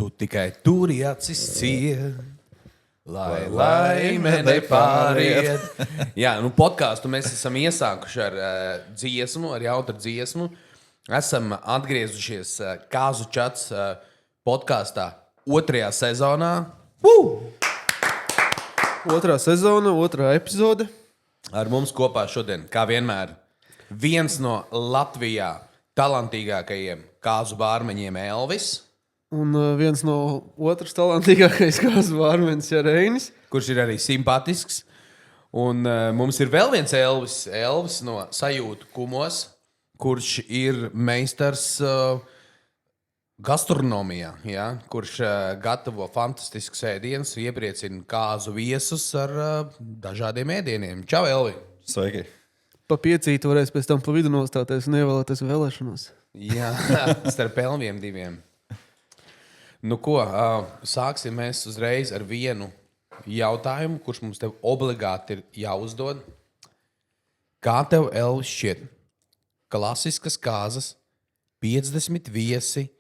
Tu tikai turi acis ciet, lai laime nepāriet. Jā, nu podkāstu mēs esam iesākuši ar dziesmu, ar jautru dziesmu. Esam atgriezušies Kāzu čats podkāstā 2. sezonā. Otrā sezona, otrā epizode. Ar mums kopā šodien, kā vienmēr, viens no Latvijā talantīgākajiem kāzu bārmeņiem Elvis. Un viens no otrs talantīgākais kāzu bārmenis ir Reinis. Kurš ir arī simpātisks. Un mums ir vēl viens Elvis no Sajūtu kumos, kurš ir meistars gastronomijā, ja? Kurš gatavo fantastiskus ēdienus, iepriecina kāzu viesus ar dažādiem ēdieniem. Čau, Elvi! Sveiki! Pa piecīt varēs pēc tam pa vidu nostāties un ievēlēties vēlēšanos. Jā, starp Elviem diviem. Nu ko, sāksim mēs uzreiz ar vienu jautājumu, kurš mums tev obligāti ir jāuzdod. Kā tev, Elvis, šķiet? Klasiskas kāzas, 50 viesi,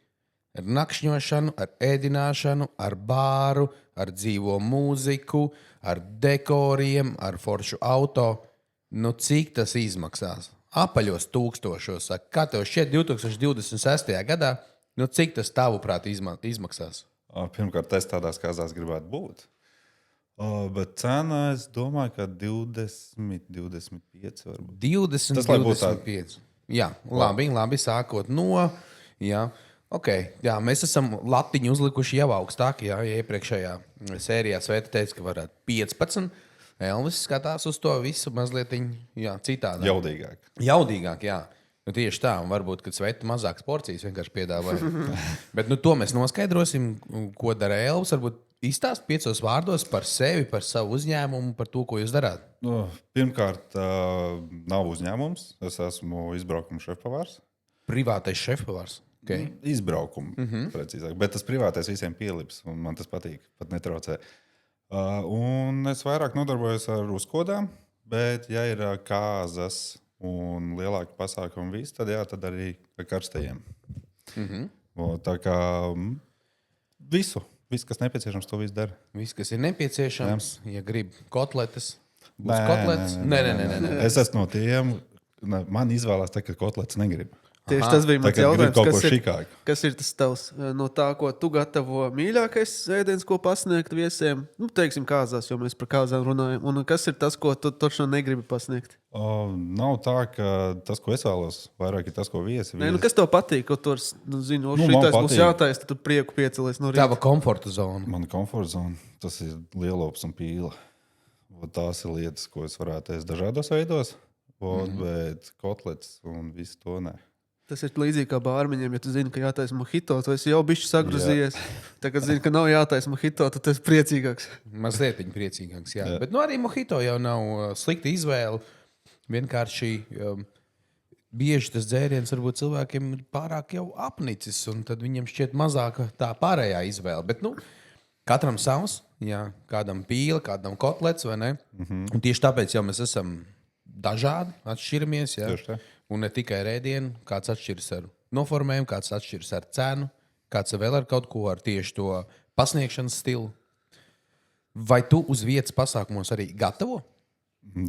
ar nakšņošanu, ar ēdināšanu, ar bāru, ar dzīvo mūziku, ar dekoriem, ar foršu auto. Nu, cik tas izmaksās? Apaļos tūkstošos. Kā tev šķiet 2026. gadā? Nu, cik tas tavuprāt izmaksās? Pirmkārt, es tādās kāzās gribētu būt. Bet cena, es domāju, ka 20, 25 varbūt. 20, Tas, lai būtu 25. Jā, labi, sākot no. Jā, okay. Jā, mēs esam latiņu uzlikuši jau augstāk. Jā, ja iepriekšējā sērijā Sveita teica, ka varētu 15. Elvis skatās uz to visu mazliet citādi. Jaudīgāk, jā. Nu, tieši tā, un varbūt, kad Sveita mazākas porcijas vienkārši piedāvāja. Bet to mēs noskaidrosim, ko dara Elvis. Varbūt izstāst 5 vārdos par sevi, par savu uzņēmumu, par to, ko jūs darāt. Pirmkārt, nav uzņēmums. Es esmu izbraukuma šefpavārs. Privātais šefpavārs. Okay. Izbraukuma, precīzāk. Bet tas privātais visiem pielips, un man tas patīk, pat netraucē. Un es vairāk nodarbojos ar uzkodām, bet ja ir kāzas un lielāki pasākumi tad arī ar karstajiem. Tā kā viss, kas nepieciešams, to viss dara. Viss, kas ir nepieciešams, ja grib kotletes, būs kotletes. Nē. Es esmu no tiem, man izvēlās tā, ka kotletes negrib. Tieši tas bija mans jautājums. Kas ir tas tavs no tā, ko tu gatavo mīļākais ēdiens, ko pasniegt viesiem? Nu, teiksim, kāzās, jo mēs par kāzām runājam. Un kas ir tas, ko tu točno negribi pasniegt? Nav tā, ka tas, ko es vēlos, vairāk ir tas, ko viesi. Nē, kas tev patīk? Ko tu zini, šitais būs jātais, tad tu prieku piecelies no rīta. Tava komforta zona. Mana komforta zona, tas ir lielops un pīla. Tās ir lietas, ko es varētu ēst dažādos veidos, bet kotlets un visu to ne. Tas ir līdzīgi kā bārmeņiem, ja tu zini, ka jātaisa mojito, tu esi jau bišķi sagrozījies. Tagad zini, ka nav jātaisa mojito, tad tu esi priecīgāks. Mazliet priecīgāks, jā. Bet arī mojito jau nav slikta izvēle. Vienkārši bieži tas dzēriens varbūt cilvēkiem ir pārāk jau apnicis, un tad viņam šķiet mazāka tā pārējā izvēle. Bet katram savs, jā, kādam pīle, kādam kotlets, vai ne? Un tieši tāpēc jau mēs esam dažādi, atšķiramies, jā. Tieši tā. Un ne tikai ar ēdienu, kāds atšķiras ar noformējumu, kāds atšķiras ar cenu, kāds vēl ar kaut ko, ar tieši to pasniegšanas stilu. Vai tu uz vietas pasākumos arī gatavo?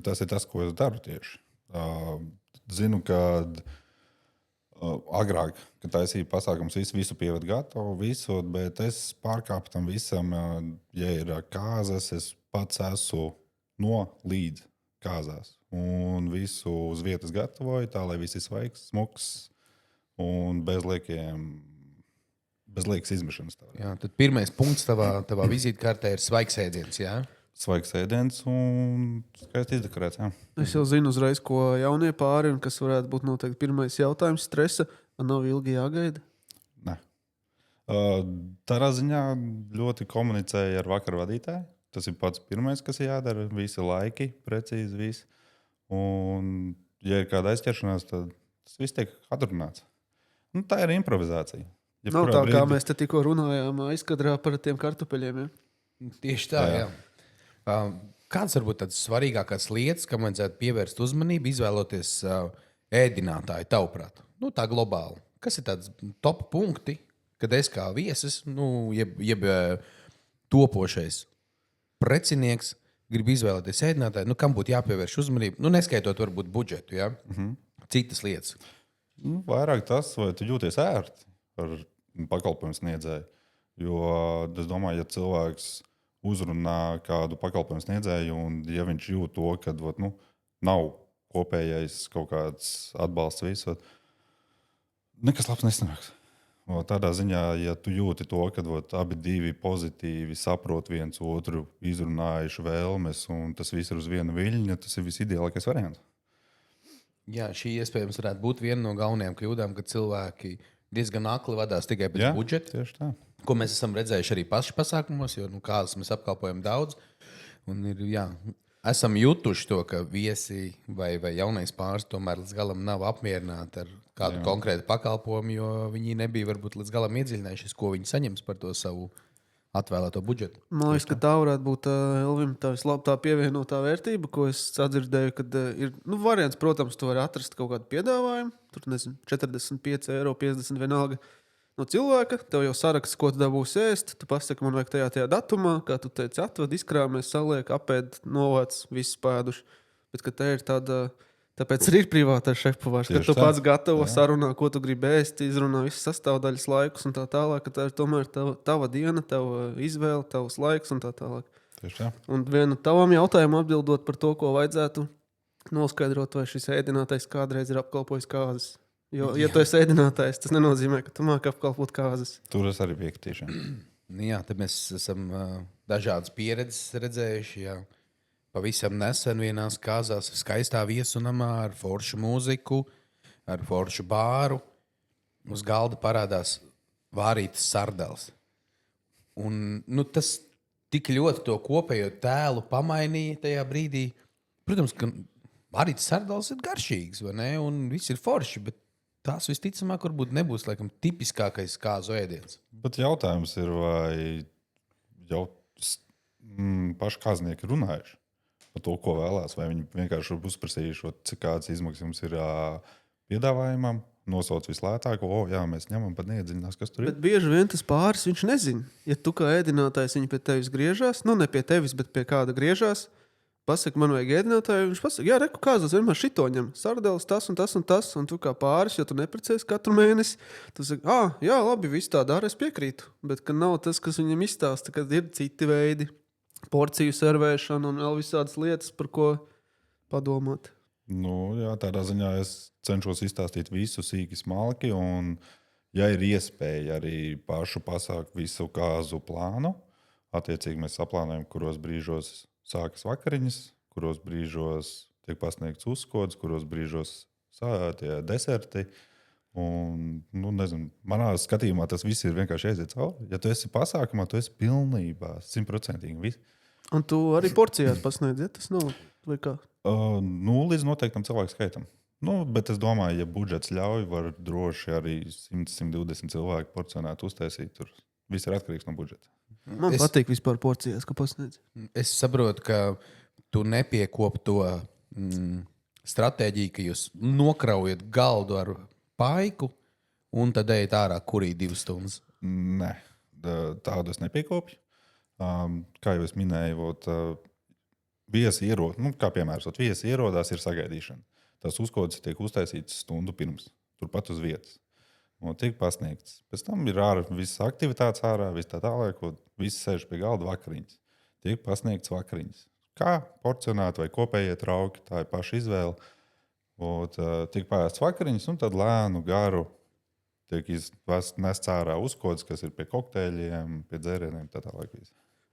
Tas ir tas, ko es daru tieši. Zinu, ka agrāk, kad taisīju pasākumus, visu pieved gatavu, bet es pārkāpu tam visam. Ja ir kāzas, es pats esmu no līdz kāzās. Un visu uz vietas gatavoju, tā lai viss ir svaigs, smuks un bez liekas izmešanas. Jā, tad pirmais punkts tavā vizītkartē ir svaigs ēdiens, jā? Svaigs ēdiens un skaisti izdekorēts, jā. Es jau zinu uzreiz, ko jaunie pāri un kas varētu būt noteikti pirmais jautājums stresa. Nav ilgi jāgaida? Nē. Tādā ziņā ļoti komunicēju ar vakaru vadītāju. Tas ir pats pirmais, kas jādara. Visi laiki, precīzi viss. Un, ja ir kāda aizķeršanās, tad tas viss tiek atrunāts. Tā ir improvizācija. Nav tā, kā mēs te tikko runājām aizkadrā par tiem kartupeļiem. Ja? Tieši tā, jā. Kādas varbūt tādas svarīgākās lietas, kam vajadzētu pievērst uzmanību, izvēloties ēdinātāju tavuprāt? Tā globāli. Kas ir tāds top punkti, kad es kā viesis, jeb topošais precinieks, gribu izvēlēties ēdinātāju, kam būtu jāpievērš uzmanība, neskaitot varbūt budžetu, ja? Citas lietas. Vairāk tas, vai tu jūties ērti ar pakalpojumu sniedzēju. Jo es domāju, ja cilvēks uzrunā kādu pakalpojumu sniedzēju, un ja viņš jūt to, ka nav kopējais kaut kāds atbalsts visur, nekas labs nesanāks. Tādā ziņā, ja tu jūti to, ka abi divi pozitīvi saprot viens otru, izrunājuši vēlmes, un tas viss ir uz viena viļņa, tas ir visideālākais variants. Jā, šī iespējams varētu būt viena no galvenajām kļūdām, kad cilvēki diezgan akli vadās tikai pēc budžeta. Tieši tā. Ko mēs esam redzējuši arī paši pasākumos, jo kādas mēs apkalpojam daudz. Un esam jutuši to, ka viesi vai jaunais pāris tomēr līdz galam nav apmierināti ar kādu konkrētu pakalpojumu, jo viņi nebija varbūt līdz galam iedziļinājušies, ko viņi saņems par to savu atvēlēto budžetu. Man liekas, ka tā varētu būt Elvim tā pievienotā vērtība, ko es sadzirdēju, kad ir variants, protams, tu vari atrast kaut kādu piedāvājumu, tur nezinu, 45 eiro, 50 vienalga no cilvēka, tev jau saraksts, ko tu dabūsi ēst, tu pasaki, man vajag tajā datumā, kā tu teici, atved, izkrāmē, saliek, apēd, novāc, viss pēduši. Bet, ka te ir tāda... Tāpēc arī ir privātais šefpavārs, ka tu pats gatavo sarunā, ko tu gribi ēst, izrunā visas sastāvdaļas laikus un tā tālāk, ka tā ir tomēr tava diena, tava izvēle, tavs laiks un tā tālāk. Tieši tā. Un vienu tavam jautājumu atbildot par to, ko vajadzētu noskaidrot, vai šis ēdinātais kādreiz ir apkalpojis kāzas. Jo, ja tu esi ēdinātājs, tas nenozīmē, ka tu māki apkalpot kāzas. Tur es arī piekrītu. Jā, tad mēs esam dažādas pieredzes redzējuši, jā. Pavisam nesen vienās kāzās skaistā viesunamā ar foršu mūziku, ar foršu bāru. Uz galda parādās vārītas sardeles. Un tas tik ļoti to kopējo tēlu pamainīja tajā brīdī. Protams, ka vārītas sardeles ir garšīgas, vai ne? Un viss ir forši, bet tās visticamāk varbūt nebūs laikam tipiskākais kāzu ēdiens. Bet jautājums ir, vai jau paši kāznieki runājuši par to, ko vēlās, vai viņi vienkārši uzprasījuši, cik kādas izmaksas jums ir piedāvājumam, nosauc vislētāko, mēs ņemam, pat neiedziļinās, kas tur ir. Bet bieži vien tas pāris viņš nezina. Ja tu kā ēdinātājs viņi pie tevis griežās, ne pie tevis, bet pie kāda griežās, pasaka, man vajag ēdinātāju, viņš pasaka, jā, reku kāzas vienmēr šito ņem, sardeles, tas un tas un tas, un tu kā pāris, ja tu neprecies katru mēnesi, tu saki, jā, labi, viss tā dara, es piekrītu, bet ka nav tas, kas viņam izstāsta, kad ir citi veidi. Porciju servēšana un vēl visādas lietas, par ko padomāt. Tādā ziņā es cenšos izstāstīt visu sīki smalki, un, ja ir iespēja arī pašu pasākt visu kāzu plānu, attiecīgi mēs saplānojam, kuros brīžos sākas vakariņas, kuros brīžos tiek pasniegts uzkods, kuros brīžos tie deserti. Un, nezinu, manā skatījumā tas viss ir vienkārši aiziet cauri. Ja tu esi pasākumā, tu esi pilnībā 100% viss. Un tu arī porcijās pasniedz, ja tas nav vai kā? Līdz noteiktam cilvēku skaitam. Bet es domāju, ja budžets ļauj, var droši arī 100-120 cilvēku porcionēt uztaisīt. Tur viss ir atkarīgs no budžeta. Man patīk vispār porcijās, ka pasniedz. Es saprotu, ka tu nepiekop to stratēģiju, ka jūs nokraujat galdu ar paiku, un tad ejat ārā kurī 2 stundas. Nē, tādu es nepiekopju. Kā jau es minēju, viesi ierodās, ir sagaidīšana. Tas uzkods tiek uztaisīts stundu pirms, turpat uz vietas. Tiek pasniegts. Pēc tam ir ārā visas aktivitātes ārā, viss tā tālāk, visi sēž pie galda vakariņas. Tiek pasniegts vakariņas. Kā porcionēt vai kopējie trauki, tā ir paša izvēle. Tiek pārēsts vakariņas, un tad lēnu garu tiek nests ārā uzkods, kas ir pie kokteļiem, pie dzērieniem, tā tālāk.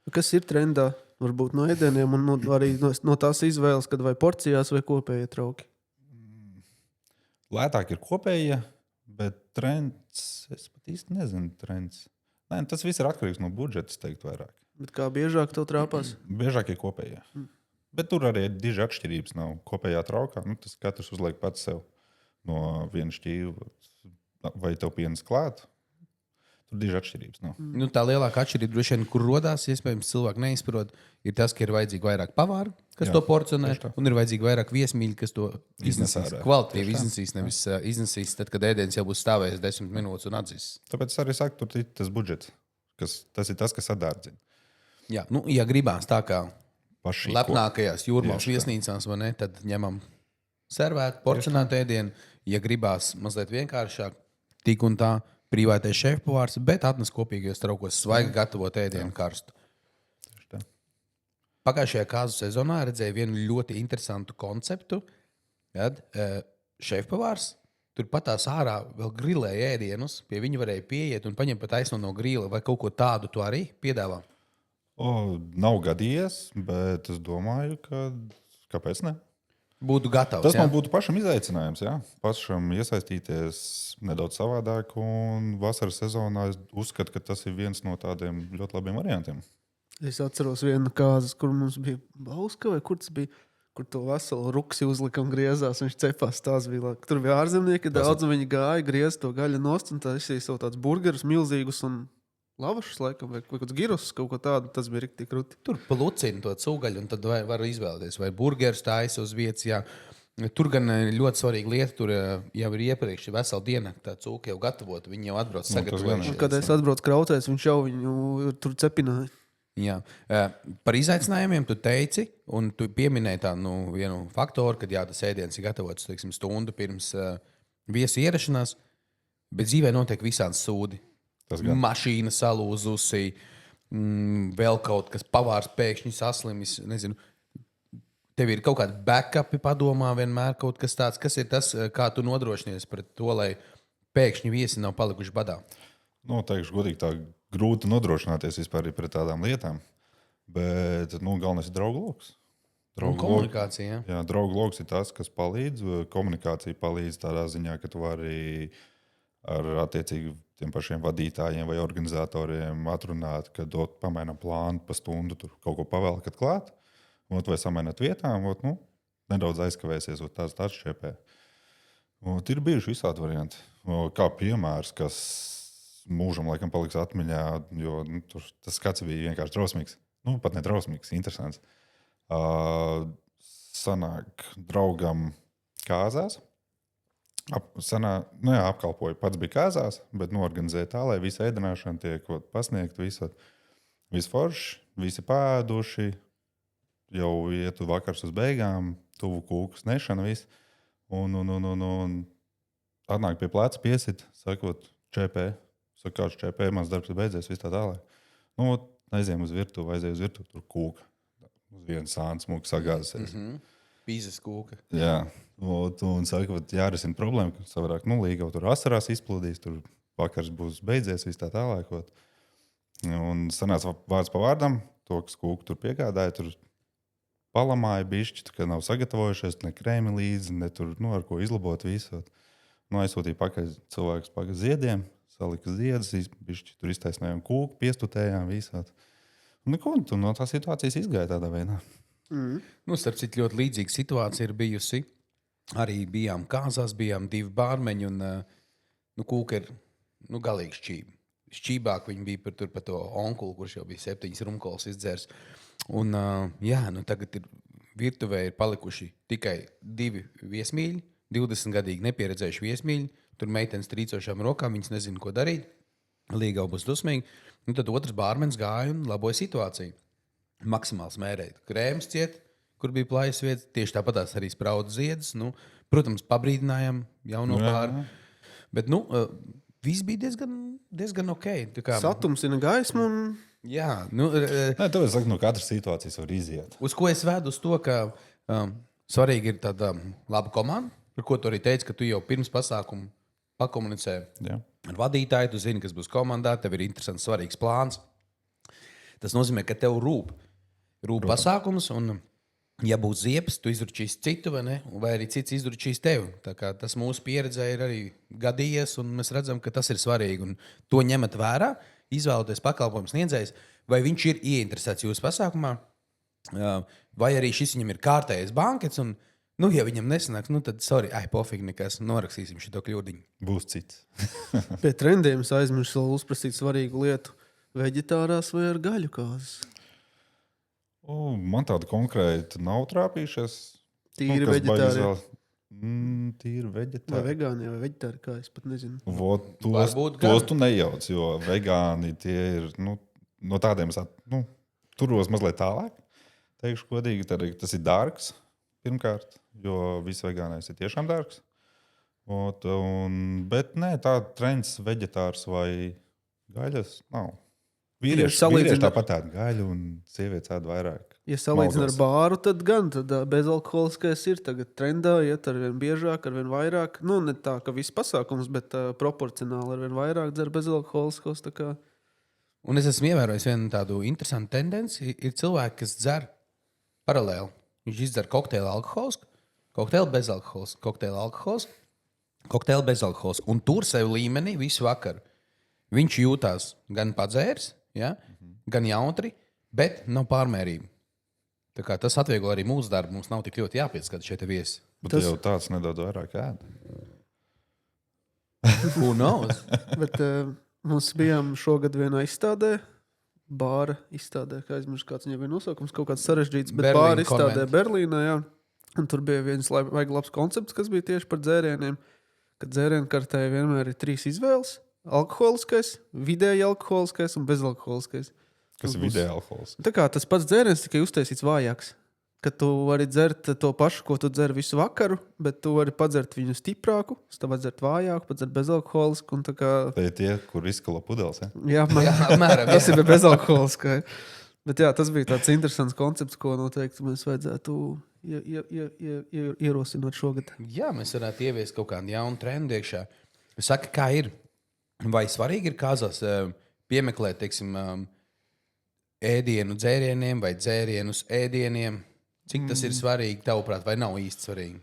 Kas ir trendā? Varbūt no ēdieniem un arī no tās izvēles, kad vai porcijās vai kopējie trauki? Lētāk ir kopējie, bet trends, es pat īsti nezinu trends. Nē, tas viss ir atkarīgs no budžeta, es teiktu vairāk. Bet kā biežāk tev trāpās? Biežāk ir kopējie. Bet tur arī diži atšķirības nav. Kopējā traukā, tas katrs uzliek pats sev no viena šķīva. Vai tev pienes klāt? Tur diži atšķirības. Nu. Nu, tā lielākā atšķirība, droši vien, kur radās, iespējams, cilvēki neizprot, ir tas, ka ir vajadzīgi vairāk pavāru, kas to porcionē, un ir vajadzīgi vairāk viesmīļu, kas to iznesīs. Kvalitīvi iznesīs, nevis iznesīs, tad, kad ēdiens jau būs stāvējis 10 minūtes un atzīs. Tāpēc es arī saku, tur ir tas budžets. Tas ir tas, kas atdārdzina. Jā, nu, ja gribās tā kā Paši, lepnākajās jūrmālas viesnīcās, vai ne, tad ņemam servētu, porcionētu ēdienu. Ja gribās mazliet vienkāršāk, tik un tā, privātais šefpavārs, bet atnes kopīgajos traukos svaigi gatavot ēdienu karstu. Pagājušajā kāzu sezonā redzēju vienu ļoti interesantu konceptu, kad šefpavārs turpat ārā vēl grilēja ēdienus, pie viņa varēja pieiet un paņemt pat aizno no grila, vai kaut ko tādu tu arī piedāvā? Nav gadījies, bet es domāju, ka kāpēc ne? Būtu gatavs. Tas man būtu pašam izaicinājums, jā. Pašam iesaistīties nedaudz savādāk, un vasaras sezonā es uzskatu, ka tas ir viens no tādiem ļoti labiem variantiem. Es atceros vienu kāzu, kur mums bija Bauska, vai kur tas bija, kur to veselu ruksi uzlika un griezās, viņš cepās tās bija. Tur bija ārzemnieki, daudz un viņi gāja, griez to gaļu nost, un tā izsīja savu tāds burgerus milzīgus un lavašus, laikam, vai kaut kāds giros, kaut ko tādu, tas bija rikti krūti. Tur palucina to cūgaļu, un tad var izvēlēties, vai burgerus taisa uz vietas. Jā. Tur gan ļoti svarīga lieta, tur jau ir iepriekš vesela diena, tā cūka jau gatavota, viņi jau atbrauc sagatavojušies. Kad es atbraucu kraucēs, viņš jau viņu tur cepināja. Jā. Par izaicinājumiem tu teici, un tu pieminēji tādu vienu faktoru, kad jā, tas ēdiens ir gatavots, teiksim, stundu pirms viesu ierašanās, bet dzīvē notiek visādi sūdi. Mašīna salūzusi, vēl kaut kas pavārs pēkšņi saslimis. Nezinu. Tev ir kaut kāda backupi padomā vienmēr kaut kas tāds. Kas ir tas, kā tu nodrošinies pret to, lai pēkšņi viesi nav palikuši badā? Teikšu godīgi, tā grūti nodrošināties vispār pret tādām lietām. Bet galvenais ir draugu loks. Komunikācija. Jā, draugu loks ir tas, kas palīdz. Komunikācija palīdz tādā ziņā, ka tu vari ar attiecīgi tiem pašiem vadītājiem vai organizatoriem atrunāt, kad pamainām plānu pa stundu, tur kaut ko pavēlkat klāt, vai samaināt vietām, nedaudz aizkavēsies, tāds šķiepē. Ir bijuši visādi varianti. Kā piemērs, kas mūžam laikam paliks atmiņā, jo tas skats bija vienkārši drausmīgs. Pat ne drausmīgs, interesants. Sanāk draugam kāzās. Apkalpoju. Pats bija kāzās, bet norganizēja tā, lai visa ēdināšana tiek pasniegta. Visi forši, visi pēduši, jau iet vakars uz beigām, tuvu kūkas nešana, viss. Un atnāk pie pleca piesit, sakot, ČP. Saka, kāds ČP, mans darbs ir beidzies, viss tā tālāk. Aizējām uz virtuvi, tur kūka. Uz vienu sānu smuku sagāzes. Pīzes kūka. Jā. Un saka, jārisina problēma, ka savādāk līga tur asarās izplūdīs, tur vakars būs beidzies, viss tā tālāk. Un sanāca vārds pa vārdam, to, kas kūku tur piegādāja, tur palamāja bišķi, ka nav sagatavojušies, ne krēmi līdzi, ne tur, ar ko izlabot visu. Aizsūtīja pakaļ cilvēkus pakaļ ziediem, salika ziedus, bišķi tur iztaisnējām kūku, piestutējām visāt. Un no tās situācijas izgāja tādā veidā. Starp citu, ļoti līdzīga situācija ir bijusi. Arī bijām kāzās, bijām 2 bārmeņi, un kūka ir galīgi šķība. Šķībāk viņi bija par to onkulu, kurš jau bija 7 rumkolas izdzērs. Un tagad virtuvē ir palikuši tikai 2 viesmīļi, 20-gadīgi nepieredzējuši viesmīļi. Tur meitenes trīcošām rokām, viņas nezina, ko darīt. Līga būs dusmīgi. Un tad otrs bārmenis gāja un laboja situāciju. Maksimāli smērēja. Krēms ciet, kur bija plājas vietas, tieši tāpatās arī sprauda ziedus. Protams, pabrīdinājām jauno pāri. Bet viss bija diezgan ok. Satums ir gaisma. Jā. Tāpēc saku, no katras situācijas var iziet. Uz ko es vedu? Uz to, ka svarīgi ir tāda laba komanda, par ko tu arī teici, ka tu jau pirms pasākuma pakomunicē ar vadītāju. Tu zini, kas būs komandā, tev ir interesants, svarīgs plāns. Tas nozīmē, ka tev rūp pasākums, un, ja būs ziepes, tu izručīs citu, vai arī cits izručīs tevi. Tas mūsu pieredzē ir arī gadījies, un mēs redzam, ka tas ir svarīgi. Un to ņemat vērā, izvēloties pakalpojumu sniedzējs, vai viņš ir ieinteresēts jūsu pasākumā, vai arī šis viņam ir kārtējais bankets, un Nu, ja viņam nesanāks, nu tad, sorry, pofīgi nekas, norakstīsim šito kļūdiņu. Būs cits. Pie trendiem es aizmirsu vēl uzprasīt svarīgu lietu. Veģetārās vai ar gaļu kāzas? Man tāda konkrēta nav trāpījušies. Tīri kas veģetāri. Tīri Vai veģetāri. vegāni vai veģetāri, kā es pat nezinu. Varbūt gan. Tos tu nejauc, jo vegāni tie ir no tādiem turos mazliet tālāk. Teikšu godīgi, tas ir dārgs pirmkārt, jo viss vegānais ir tiešām dārgs. Bet nē, tā trends veģetārs vai gaļas nav. Vīrieši tāpat ēd gaļu un sievietes ēd vairāk. Ja salīdzina ar Maldos. bāru, tad gan bezalkoholiskais ir tagad trendā, iet ar vien biežāk, ar vien vairāk. Nu, ne tā, ka viss pasākums, bet proporcionāli ar vien vairāk dzer bezalkoholiskos. Un es esmu ievērojis vienu tādu interesantu tendenci. Ir cilvēki, kas dzer paralēli. Viņš izdzer kokteili alkoholisku, kokteili bezalkoholisku, kokteili alkoholisku, kokteili bezalkoholisku. Un tur sev līmenī visu vakaru. Viņš jūtās gan padzērs, ja? Gan jautri, bet nav pārmērība. Tā kā tas atvieglo arī mūsu darbu. Mums nav tik ļoti jāpieskata šeit viesi. Bet tas jau tāds nedaudz vairāk ēd. Who knows? Bet mums bijām šogad vienā izstādē, bāra izstādē, kā aizmirsu, kāds viņam bija nosaukums, kaut kāds sarežģīts, bet Berlīna bāra izstādē Konvent. Berlīnā, jā. Un tur bija viens labs koncepts, kas bija tieši par dzērieniem, ka dzērienu kartē vienmēr ir 3 izvēles. Alkoholiskais, vidēji alkoholiskais un bezalkoholiskais. Kas ir vidēji alkohols. Tā kā tas pats dzēriens tikai uztaisīts vājāks. Ka tu vari dzert to pašu, ko tu dzer visu vakaru, bet tu vari padzert viņu stiprāku, tu vari dzert vājāku, padzert bezalkoholisku. Tie ir tie, kur izkala pudeles. Ja? Jā, Apmēram, tas ir bezalkoholiskai. Bet jā, tas bija tāds interesants koncepts, ko noteikti mēs vajadzētu ierosināt šogad. Jā, mēs varētu ieviest kaut kādu jaunu trendu iekšā. Saka, kā ir? Vai svarīgi ir kāzās piemeklēt, teiksim, ēdienu dzērieniem vai dzērienus ēdieniem? Cik tas ir svarīgi, tavuprāt, vai nav īsti svarīgi?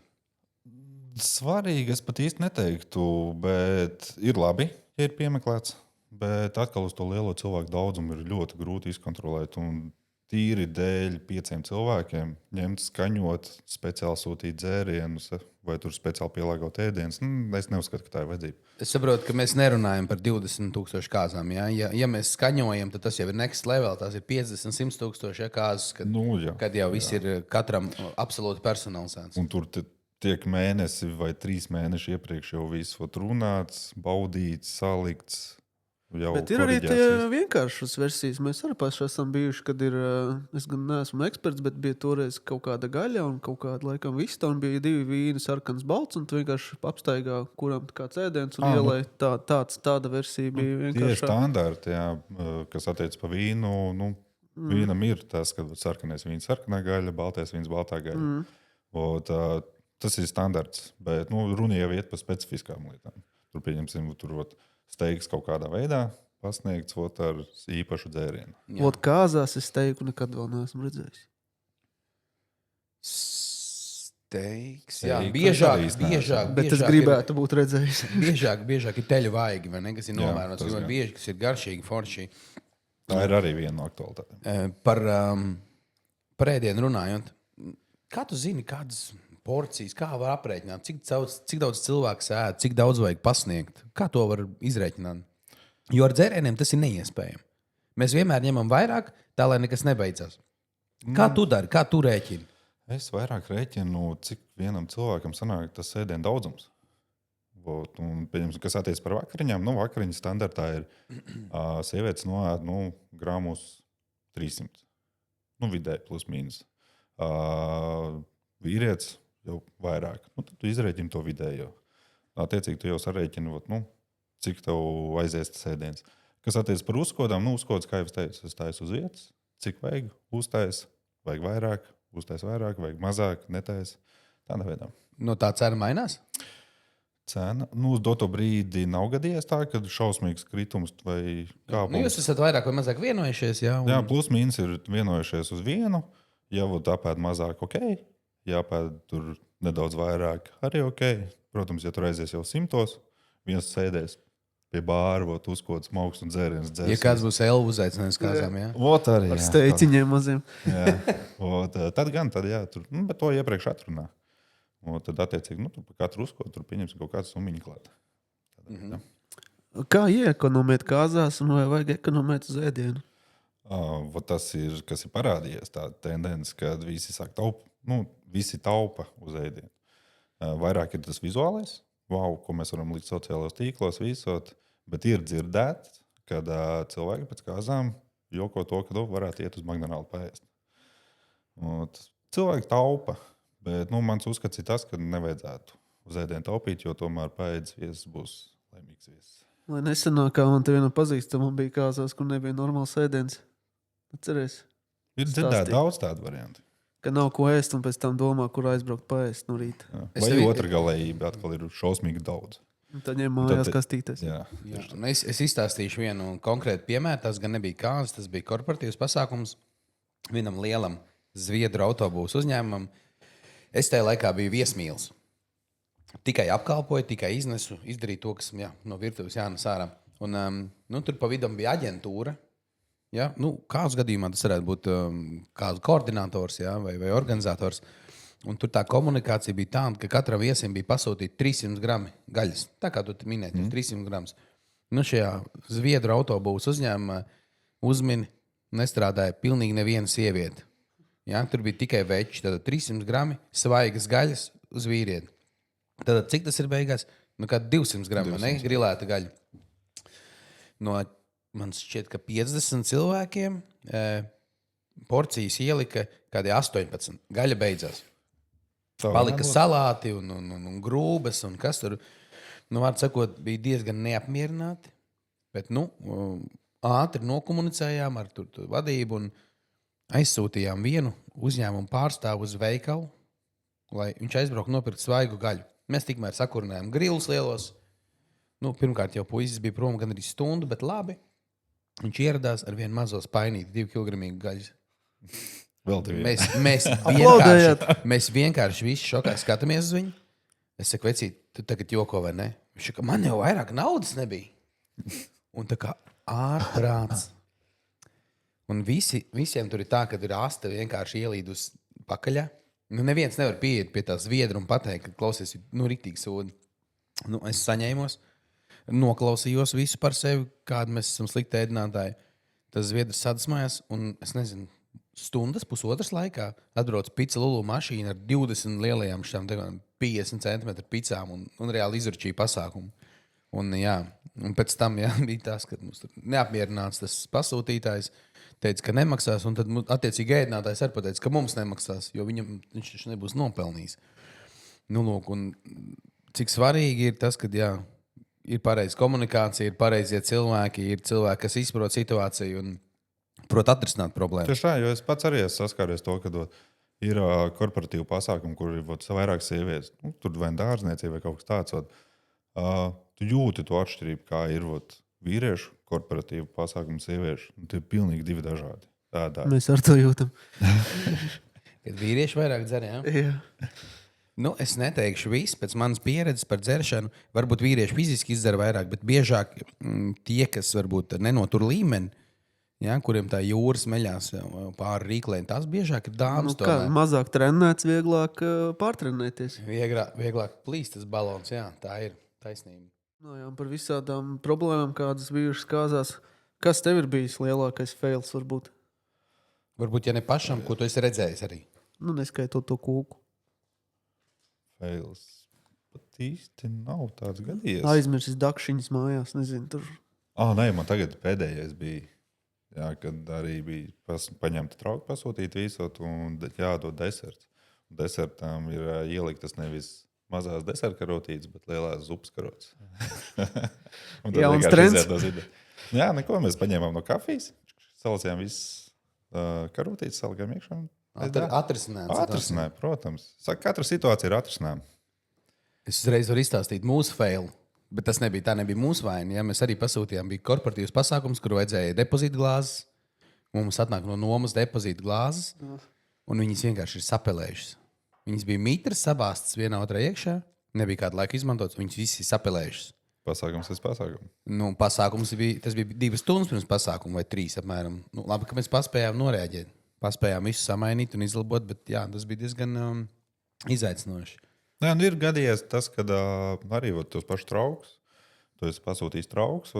Svarīgi es pat īsti neteiktu, bet ir labi, ja ir piemeklēts. Bet atkal uz to lielo cilvēku daudzumu ir ļoti grūti izkontrolēt. Un tīri dēļ 5 cilvēkiem ņemt, skaņot, speciāli sūtīt dzērienus vai tur speciāli pielāgot ēdienus. Es neuzskatu, ka tā ir vajadzība. Es saprotu, ka mēs nerunājam par 20,000 kāzām. Ja? Ja mēs skaņojam, tad tas jau ir next level. Tās ir 50, 100 tūkstoši kāzas, kad jau viss ir katram absolūti personalizēts. Un tur tiek mēnesi vai 3 mēneši iepriekš jau viss runāts, baudīts, salikts. Bet ir arī tie vienkāršas versijas. Mēs arī paši esam bijuši, kad ir, es gan neesmu eksperts, bet bija toreiz kaut kāda gaļa un kaut kāda laikam vista, un bija 2 vīni, sarkans, balts, un tu vienkārši apstaigā, kuram kāds ēdiens, un ielai tāda versija bija vienkārši. Tie ir standarti, jā, kas attiec pa vīnu. Vīnam ir tas, ka sarkanais vīns sarkanā gaļa, baltais vīns baltā gaļa. Tas ir standarts, bet runa jau iet par specifiskām lietām. Tur pieņemsim, steigs kaut kādā veidā pasniegts ar īpašu dzērienu. Ot kāzās es teiku, nekad vēl neesmu redzējis. Steigs, jā, biežāk. Bet es gribētu būt redzējis. Biežāk ir teļu vaigi, vai ne, kas ir novērots. Ļoti bieži, kas ir garšīgi, forši. Tā ir arī viena no aktualitātēm. Par ēdienu runājot, kā tu zini, kādas porcijas, kā var aprēķināt, cik daudz cilvēks ēd, cik daudz vajag pasniegt? Kā to var izrēķināt? Jo ar dzērieniem tas ir neiespējami. Mēs vienmēr ņemam vairāk, tā lai nekas nebeidzās. Kā tu dari? Kā tu rēķini? Es vairāk rēķinu, cik vienam cilvēkam sanāk tas ēdienu daudzums. Un, pieņemsim, kas attiec par vakariņām, vakariņu standartā ir sievietes noēd gramus 300. Vidēji plus mīnus. Vīrietis jau vairāk. Tad tu izrēķini to vidējo. Attiecīgi, tu jau sarēķini, cik tev aizies tas ēdiens. Kas attiec par uzkodām, uzkodas, kā jau es teicu, es taisu uz vietas. Cik vajag, uztais, vajag vairāk, uztais vairāk, vajag mazāk, netais. Tādā veidā. No tā cena mainās? Cena. Uz doto brīdi nav gadījies tā, ka šausmīgs kritums vai kāpums. Jūs esat vairāk vai mazāk vienojušies, jā? Jā, plus mīnus ir vienojušies uz vienu. Ja apēd mazāk, ok. Ja apēd tur nedaudz vairāk, arī ok. Protams, ja tur aizies jau 100, viens sēdēs pie bāra, uzkodas mauks un dzēriens. Ja kāds būs Elvu uzaicinājums kāzām, jā? Ot arī, ar steiciņiem maziem. Jā. Tad gan, jā, tur, bet to iepriekš atrunā. Un tad, attiecīgi, nu, par katru uzkodu tur pieņemsim kaut kādu summiņu klāt. Kā iekonomēt kāzās un vai vajag ekonomēt uz ēdienu? Tas ir, kas ir parādījies, tā tendence, kad visi sāk visi taupa uz ēdienu. Vairāk ir tas vizuālais, ko mēs varam likt sociālajos tīklos, visot, bet ir dzirdēts, kad cilvēki pēc kāzām joko to, ka varētu iet uz McDonald's paēst. Cilvēki taupa, bet mans uzskats ir tas, ka nevajadzētu uz ēdienu taupīt, jo tomēr paēdis viesis būs laimīgs viesis. Lai nesenākā man te viena pazīstama bija kāzās, kur nebija normāls ēdiens. Atceries? Ir dzirdēti daudz tādu variantu. Ka nav ko ēst un pēc tam domā, kur aizbraukt paēst no rīta. Vai otra galējība atkal ir šausmīgi daudz. Un tad ņem mājās kastītes. Jā. Es izstāstīšu vienu konkrētu piemēru. Tas gan nebija kāzas, tas bija korporatīvs pasākums vienam lielam Zviedru autobusu uzņēmumam. Es tajā laikā biju viesmīlis. Tikai apkalpoju, tikai iznesu, izdarīju to, kas no virtuves jānes ārā. Un, tur pa vidam bija aģentūra. Ja? Kāds gadījumā tas varētu būt kāds koordinators vai organizators. Un tur tā komunikācija bija tāda, ka katram viesim bija pasūtīta 300 grami gaļas. Tā kā tu minēji, 300 gramus. Šajā Zviedru autobusu uzņēmumā nestrādāja pilnīgi neviena sieviete. Ja? Tur bija tikai veči, tad 300 grami svaigas gaļas uz vīrieti. Tad cik tas ir beigās? Kā 200 gramu, ne? Grilēta gaļa. Man šķiet, ka 50 cilvēkiem porcijas ielika kādi 18. Gaļa beidzās. Palika salāti un grūbes un kas tur. Vārds sakot, bija diezgan neapmierināti. Bet, ātri nokomunicējām ar tur vadību un aizsūtījām vienu uzņēmumu pārstāvu uz veikalu, lai viņš aizbrauktu nopirkt svaigu gaļu. Mēs tikmēr sakurinājām grilus lielos. Pirmkārt jau puisis bija prom gan arī stundu, bet labi. Viņš ieradās ar vienu mazo spainīti, 2 kilogramīgu gaļas. Mēs vienkārši visi šokā skatāmies uz viņu. Es saku, vecīt, tu tagad joko vai ne? Viņš saka, man jau vairāk naudas nebija. Un tā kā ārprāts. Un visiem tur ir tā, ka ir asta vienkārši ielīdus pakaļā. Neviens nevar pieiet pie tās Zviedru un pateikt, ka klausies, ritīgi sodi. Es saņēmos, noklausījos visu par sevi, kādu mēs esam slikti ēdinātāji. Tas Zviedrs sadusmojās un, es nezinu, stundas, pusotras laikā atbrauc pica lulu mašīna ar 20 lielajām šām 50 cm picām un reāli izurčīja pasākumu. Un pēc tam bija tas, ka mums tur neapmierināts tas pasūtītājs. Teica, ka nemaksās, un tad attiecīgi ēdinātājs arī pateica, ka mums nemaksās, jo viņš taču nebūs nopelnījis. Un cik svarīgi ir tas, ka ir pareiza komunikācija, ir pareizie cilvēki, ir cilvēki, kas izprot situāciju un prot atrisināt problēmu. Tieši tā, jo es pats arī esmu saskāries to, ka ir korporatīvi pasākumi, kur ir vairāk sievietes. Tur vai dārzniecība vai kaut kas tāds. Tu jūti to atšķirību, kā ir vīriešu korporatīvu pasākumu sieviešu. Tie ir pilnīgi divi dažādi. Tā. Mēs ar to jūtam. Kad vīrieši vairāk dzer, Jā. Es neteikšu visu pēc manas pieredzes par dzeršanu. Varbūt vīrieši fiziski izdzer vairāk, bet biežāk tie, kas varbūt nenotur līmeni, kuriem tā jūras meļās pāri rīklēm, tās biežāk ir dāmas. Mazāk trenēts, vieglāk pārtrenēties. Vieglāk plīst tas balons, tā ir taisnība. Par visādām problēmām, kādas bijušas kāzās. Kas tev ir bijis lielākais fails varbūt? Varbūt, ja ne pašam, ko tu esi redzējis arī. Neskaitot to kūku. Fails. Pat īsti nav tāds gadījies. Aizmirsis dakšiņas mājās, nezinu, tur. Nē, man tagad pēdējais bija. Kad arī bija paņemta trauka pasūtīt visot un jādod deserts. Desertām ir ieliktas nevis mazās deserta karotītes, bet lielās zupas karotes. Jauns trends. Neko mēs paņēmām no kafijas, salasījām visas karotītes, salikām iekšā. Atrisinājām, protams. Katra situācija ir atrisinājama. Es uzreiz varu izstāstīt mūsu failu, bet tā nebija mūsu vaina. Mēs arī pasūtījām, bija korporatīvs pasākums, kur vajadzēja depozītu glāzes. Mums atnāk no nomas depozītu glāzes, un viņas vienkārši ir sapelējušas. Viņas bija mitras, sabāstas vienā otrā iekšā, nebija kāda laika izmantotas, viņas visi ir sapelējušas. Pasākums ir pasākums. Pasākums bija 2 stundas pirms pasākuma vai 3 apmēram. Labi, ka mēs paspējām noreaģēt. Paspējām visu samainīt un izlabot, bet tas bija diezgan izaicinoši. Nē, nu ir gadījies tas, kad arī tos pašus traukus, tu esi pasūtījis traukus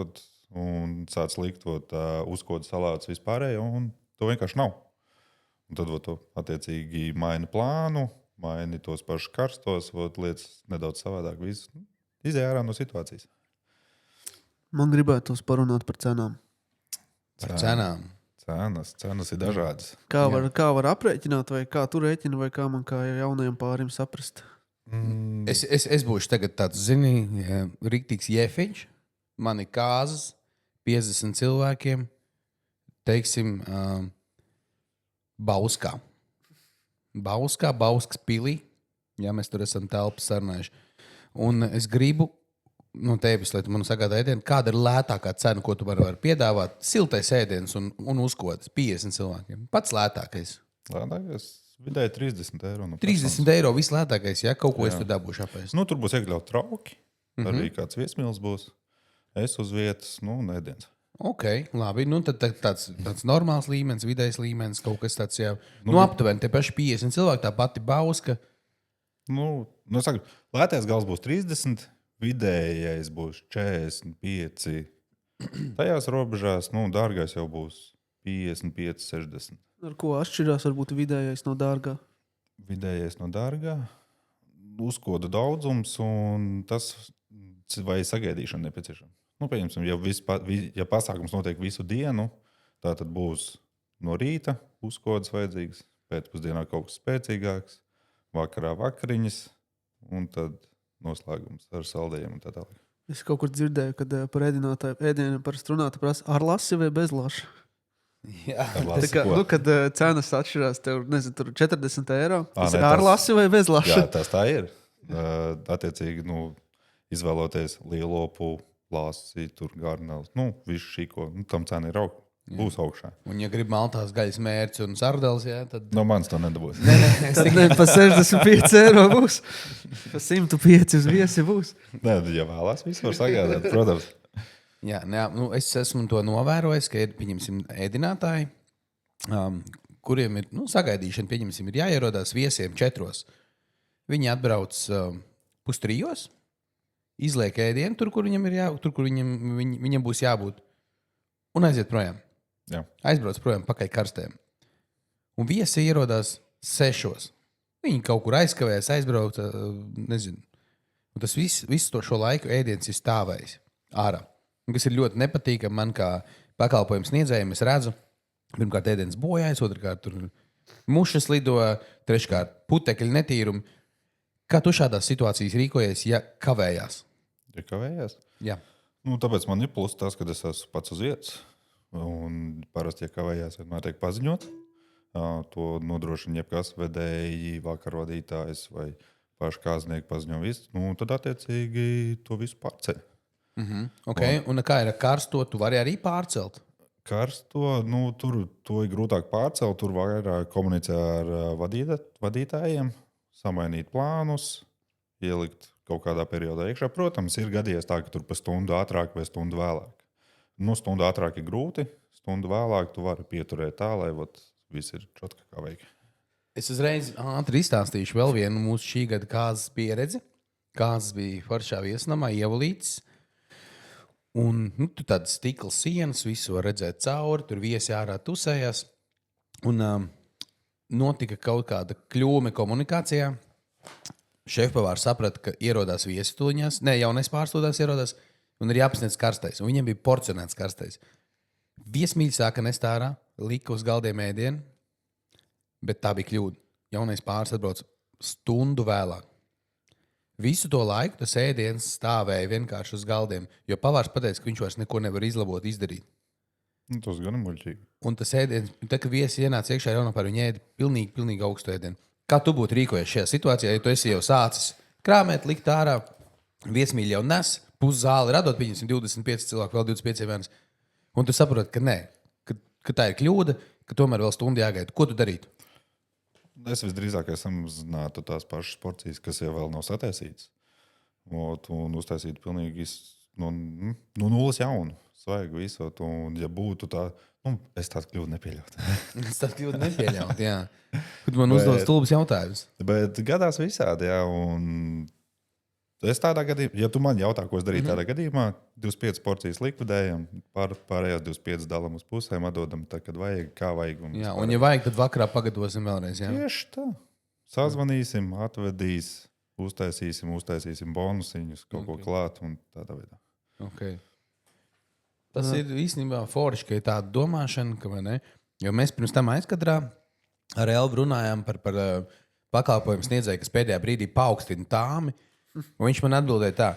un sāc likt uzkodu salātus vispārējo, un to vienkārši nav. Un tad tu attiecīgi maini plānu, maini tos pašus karstos, lietas nedaudz savādāk. Viss izēj ārā no situācijas. Man gribētos parunāt par cenām. Par cenām. Cenas ir dažādas. Kā var aprēķināt, vai kā tu rēķini, vai kā man kā jaunajam pārim saprast? Es būšu tagad tāds, riktīgs jēfiņš. Man ir kāzas, 50 cilvēkiem, teiksim, Bauskā. Bauskas pilī. Jā, mēs tur esam telpas sarunājuši. Un es gribu no tevis, lai tu man sagādā ēdienu, kāda ir lētākā cena, ko tu man vari piedāvāt. Siltais ēdiens un uzkodas 50 cilvēkiem. Pats lētākais. Lētākais vidēji 30 eiro. 30 eiro vislētākais, ja kaut ko es tur dabūšu apēst. Nu, tur būs iekļaut trauki. Arī kāds viesmīlis būs. Es uz vietas, ēdiens. Ok, labi. Nu, tad tāds normāls līmenis, vidējs līmenis, kaut kas tāds jau. Aptuveni tie paši 50 cilvēki, tā pati Bauska. Saku, lētais gals būs 30, vidējais būs 45. Tajās robežās, dārgais jau būs 55, 60. Ar ko atšķirās varbūt vidējais no dārgā? Vidējais no dārgā, uzkodu daudzums un tas, vai sagaidīšana nepieciešama. Pieņemsim, ja pasākums notiek visu dienu, tā tad būs no rīta uzkodas vajadzīgs, pēcpusdienā kaut kas spēcīgāks, vakarā vakariņas un tad noslēgums ar saldējiem un tā tālāk. Es kaut kur dzirdēju, kad par ēdieniem parasti runāta prasa ar lasi vai bez laša. Jā, tā kā, kad cenas atšķirās, tev, nezinu, tur 40 eiro. Tas ir tas- ar lasi vai bez laša? Jā, tas tā ir. Attiecīgi, izvēloties lielopu, lāsi, tur garnēls. Visu šī, ko tam cena ir būs augšā. Un, ja grib maltās gaļas mērķis un sardeles, jā, tad... No manis to nedabūs. Tad ne pa 65 eiro būs. Pa 105 uz viesi būs. Nē, ja vēlās, visu var sagādāt, protams. Jā, es esmu to novērojis, ka ir, pieņemsim, ēdinātāji, kuriem ir sagaidīšana, pieņemsim, ir jāierodās viesiem 4. Viņi atbrauc 2:30, izliek ēdienu tur, kur viņam būs jābūt, un aiziet projām. Jā. Aizbrauc projām pakaļ karstēm. Un viesi ierodās 6. Viņi kaut kur aizkavējas, aizbrauca, nezinu. Un tas visu šo laiku ēdiens ir stāvējis ārā. Un, kas ir ļoti nepatīkami man kā pakalpojumu sniedzējiem, es redzu, pirmkārt ēdiens bojājas, otrkārt tur mušas lido, treškārt putekļi netīrumi. Kā tu šādās situācijās rīkojies, ja kavējās? Ja kavējās? Jā. Tāpēc man ir plus tas, ka es esmu pats uz vietas. Un parasti, ja kavējās, vienmēr tiek paziņot. To nodrošina jebkas vedēji, vakarvadītājs vai paši kāznieki paziņo visu. Tad attiecīgi to visu pārceļ. Okay. Un kā ir ar karsto, tu vari arī pārcelt? Karsto, tur to ir grūtāk pārcelt. Tur vairāk komunicē ar vadītājiem, samainīt plānus, ielikt kaut kādā periodā iekšā. Protams, ir gadījies tā, ka tur pa stundu ātrāk vai stundu vēlāk. Stundu ātrāk ir grūti, stundu vēlāk tu vari pieturēt tā, lai viss ir čotka kā veiki. Es uzreiz ātri izstāstīšu vēl vienu mūsu šī gada kāzas pieredzi. Kāzas bija foršā viesnamā, Ievolītis. Un tur tādas stikla sienas, visu var redzēt cauri, tur viesi ārā tusējās. Un notika kaut kāda kļūme komunikācijā. Šefpavārs saprata, ka ierodās viesi tuliņās. Nē, jaunais pārstādās ierodās. Un ir jāpasniedz karstais. Un viņiem bija porcionēts karstais. Viesmīļi sāka nest ārā, lika uz galdiem ēdienu, bet tā bija kļūda. Jaunais pāris atbrauc stundu vēlāk. Visu to laiku tas ēdiens stāvēja vienkārši uz galdiem, jo pavārs pateica, ka viņš vairs neko nevar izlabot, izdarīt. Tas gan ir muļķīgi. Un tas ēdiens, tad, kad viesi ienāca iekšā jaunā par viņu ēdi, pilnīgi augstu ēdienu. Kā tu būtu rīkojies šajā situācijā, ja tu esi jau sācis krāmēt, likt ārā, viesmīļi jau nes, puszāli radot, pieņemsim 25 cilvēku, vēl 25 vienas. Un tu saproti, ka nē, ka tā ir kļūda, ka tomēr vēl stundu jāgaida. Ko tu darītu? Es visdrīzāk samazinātu tās pašas porcijas, kas jau vēl nav sataisītas. Un uztaisītu pilnīgi no nulles jaunu, svaigu visot. Un ja būtu tā, es tādu kļūdu nepieļautu. Es tādu kļūdu nepieļautu, jā. Bet man uzdod stulbas jautājumus. Bet gadās visādi, jā. Un es tādā gadījumā, ja tu man jautā, ko es darītu tādā gadījumā, 25 porcijas likvidējam, pārējās 25 dalām uz pusēm, atdodam tā, kad vajag, kā vajag. Jā, un ja vajag, tad vakarā pagatavosim vēlreiz. Jā? Tieši tā. Sazvanīsim, atvedīs, uztaisīsim bonusiņus, kaut ko klāt un tādā veidā. Okay. Tas ir īstenībā forši, ka ir tāda domāšana, ka ne? Jo mēs pirms tam aizkadrā ar Elvu runājām par pakalpojumu sniedzēju, kas pēdējā brīdī paaugstina tāmi. Viņš man atbildēja tā,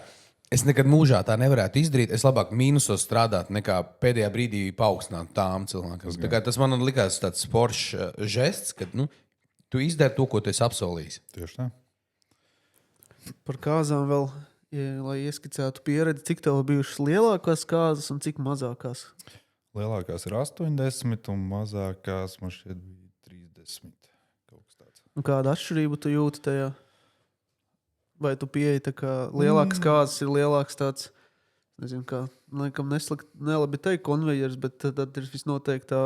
es nekad mūžā tā nevarētu izdarīt, es labāk mīnusos strādāt, nekā pēdējā brīdī paaugstināt tām cilvēkiem. Tas man likās tāds foršs žests, ka tu izdari to, ko tu esi apsolījis. Tieši tā. Par kāzām vēl, lai ieskicētu pieredzi, cik tev bijušas lielākās kāzas un cik mazākās? Lielākās ir 80 un mazākās man šķiet bija 30. Kaut kas tāds. Un kāda atšķirība tu jūti tajā? Vai tu pieeji tā kā lielākas kāzas ir lielāks tāds, nezinu kā, laikam nelabi teikt konvejers, bet tad ir visnoteikti tā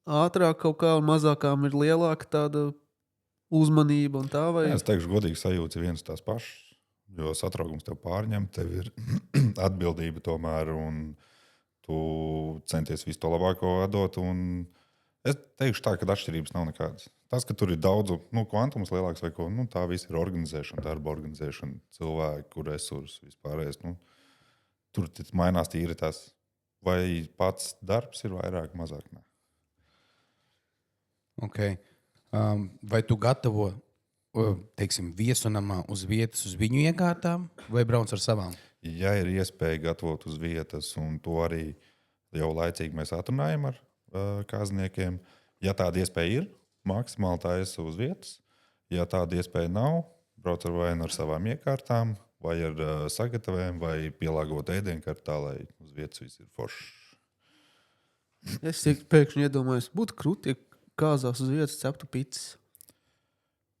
ātrāk kaut kā un mazākām ir lielāka tāda uzmanība un tā vai? Jā, es teikšu godīgi sajūta viens tās pašas. Jo satraukums tev pārņem, tev ir atbildība tomēr, un tu centies visu to labāko atdot. Es teikšu tā, ka atšķirības nav nekādas. Tas, ka tur ir daudz, kvantums lielāks vai ko, tā viss ir organizēšana, darba organizēšana, cilvēku resursi, vispārējais. Tur mainās tīri tas, vai pats darbs ir vairāk, mazāk. Ne. Okay. Vai tu gatavo teiksim, viesunamā uz vietas uz viņu iekārtām vai brauc ar savām? Ja ir iespēja gatavot uz vietas, un to arī jau laicīgi mēs atrunājam ar kāzniekiem, ja tāda iespēja ir, maksimāli tā ir uz vietas. Ja tāda iespēja nav, brauc ar vainu ar savām iekārtām, vai ar sagatavēm, vai pielāgot ēdienkartā, lai uz vietas viss ir foršs. Es pēkšņi iedomājos, būtu krūti, ja kāzās uz vietas ceptu pizzas.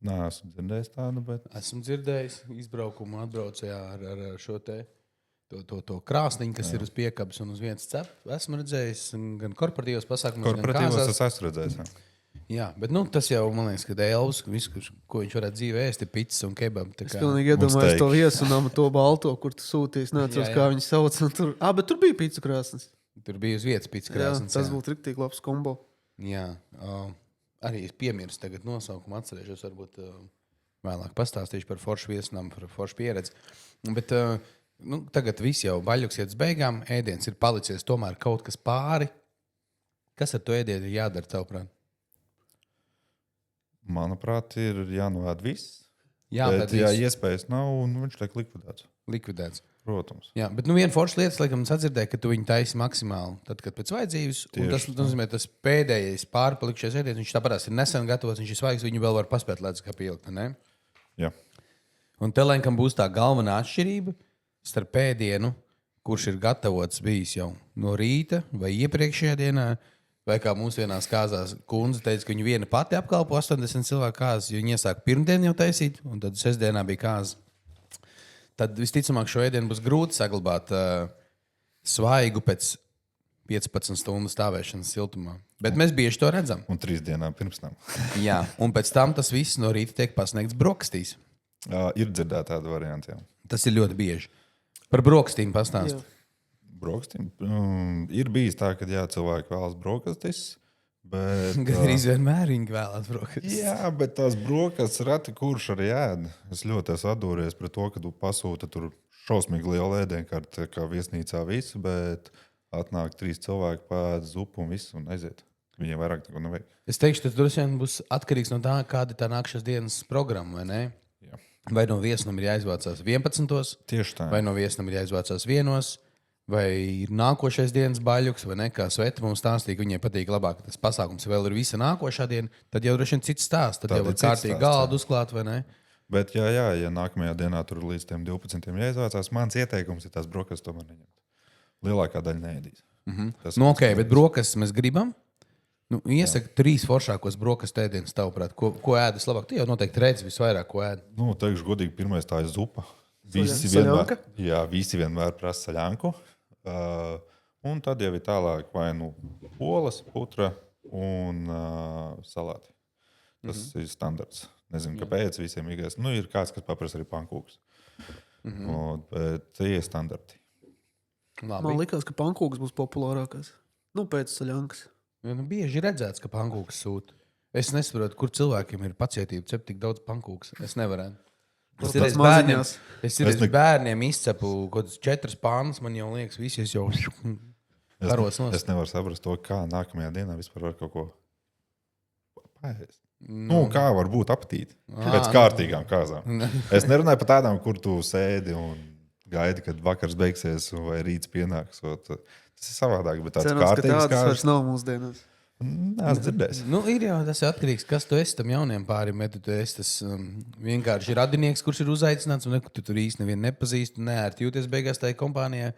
Nē, esmu dzirdējis tādu, bet... Esmu dzirdējis izbraukumu atbraucējā ar šo to krāsniņu, kas ir uz piekabes un uz vienas cep. Esmu redzējis gan korporatīvos pasākumos, gan kāzās. Es esmu redzējis. Jā, bet tas jau, man liekas, ka Elvis, ko viņš varētu dzīvē ēst, ir pizzas un kebab. Es pilnīgi iedomājos to viesunamu, to balto, kur tu sūtīsi, neatceros, kā viņi sauc. Bet tur bija pizzu krāsnes. Tur bija uz vietas pizzu krāsnes. Tas būtu riktīgi labs kombo. Jā, arī es piemirstu tagad nosaukumu, atcerēšos, varbūt vēlāk pastāstīšu par foršu viesunamu, par foršu pieredzi. Bet tagad viss jau baļķis iet uz beigām, ēdiens ir palicies tomēr kaut kas pāri. Kas ar to ēdienu ir jādara, tavuprāt? Manuprāt, ir jānoēd viss. Jā, bet iespējas nav, un viņš tiek likvidēts. Protams. Jā, bet viena forša lieta, laikam, sadzirdēja, ka tu viņu taisi maksimāli, tad, kad pēc vajadzības. Tas nozīmē, tas pēdējais pārpalikšais ēdiens, viņš tāpēc ir nesen gatavots, viņš ir svaigs, viņu vēl var paspēt ledus kā pielikt, ne? Jā. Un te, laikam, būs tā galvenā atšķirība starp pēdienu, kurš ir gatavots bijis jau no rīta vai iepriekšējā dienā, vai kā mūsu vienās kāzās kundze teica, ka viņa viena pati apkalpo 80 cilvēku kāzas, jo viņi iesāk pirmdien jau taisīt, un tad sestdienā bija kāza. Tad visticamāk šo ēdienu būs grūti saglabāt svaigu pēc 15 stundu stāvēšanas siltumā. Bet mēs bieži to redzam. Un 3 dienām pirms tam. Jā, un pēc tam tas viss no rīta tiek pasniegts brokastīs. Ir dzirdēta tāda varianta. Jā. Tas ir ļoti bieži. Par brokastīm pastāst. Brokastīm? Ir bijis tā, ka cilvēki vēlas brokastis. Gan arī vienmēr viņi vēlas brokastis. Jā, bet tās brokastis reti kurš arī ēd. Es ļoti esmu atdūries pret to, ka tu pasūti tur šausmīgi lielu ēdienkarti, kā viesnīcā visu, bet atnāk 3 cilvēki, pēd zupu un visu un aiziet. Viņiem vairāk neko nevajag. Es teikšu, tas droši vien būs atkarīgs no tā, kāda ir tā nākšās dienas programma, vai ne? Jā. Vai no viesnam ir jāizvācās 11. Tieši tā. Vai no viesnam ir jāizvācās 1. Vai ir nākošais dienas baļķis, vai ne? Kā Sveta mums stāstīja, ka viņai patīk labāk tas pasākums, vēl ir visa nākošā diena, tad jau droši vien cits stāsts. Tad jau ir kārtīgi galdu uzklāt, vai ne? Bet, ja nākamajā dienā tur līdz 12. jāizvācās, mans ieteikums ir tās brokastis tomēr neņemt. Lielākā daļa neēdīs. Okay, bet brokastis mēs gribam. Iesaka 3 foršākos brokastu ēdienus, tavuprāt, ko ēdas labāk. Tu jau noteikti redzi visvairāk, ko ēd. Teikšu godīgi, pirmais tā ir zupa. Visi vienmēr prasa saļanku. Un tad jau ir tālāk vai olas, putra un salāti. Tas ir standarts. Nezinu, kāpēc visiem ir. Ir kāds, kas paprasa arī pankūkus. Bet tie ir standarti. Labi. Man liekas, ka pankūks būs populārākais. Pēc saļankas. Bieži redzēts, ka pankūks sūta. Es nesaprotu, kur cilvēkiem ir pacietība cept tik daudz pankūks. Es nevaru. Es bērniem izcepu kaut kādas 4 pānas, man jau liekas, visies jau karos nost. Es nevaru saprast to, kā nākamajā dienā vispār var kaut ko paēst. Kā var būt apetīti pēc kārtīgām kāzām. Es nerunāju par tādām, kur tu sēdi un gaidi, kad vakars beigsies vai rīts pienāks. Tas ir savādāk, bet tāds kārtīgs kāzas vairs nav mūsdienās. Es dzirdēju. Ir jau tas atkarīgs, kas tu esi tam jauniem pārim. Ja tu esi tas vienkārši radinieks, kurš ir uzaicināts, un tu tur īsti nevienu nepazīsti, neērti jūties beigās tajā kompānijā.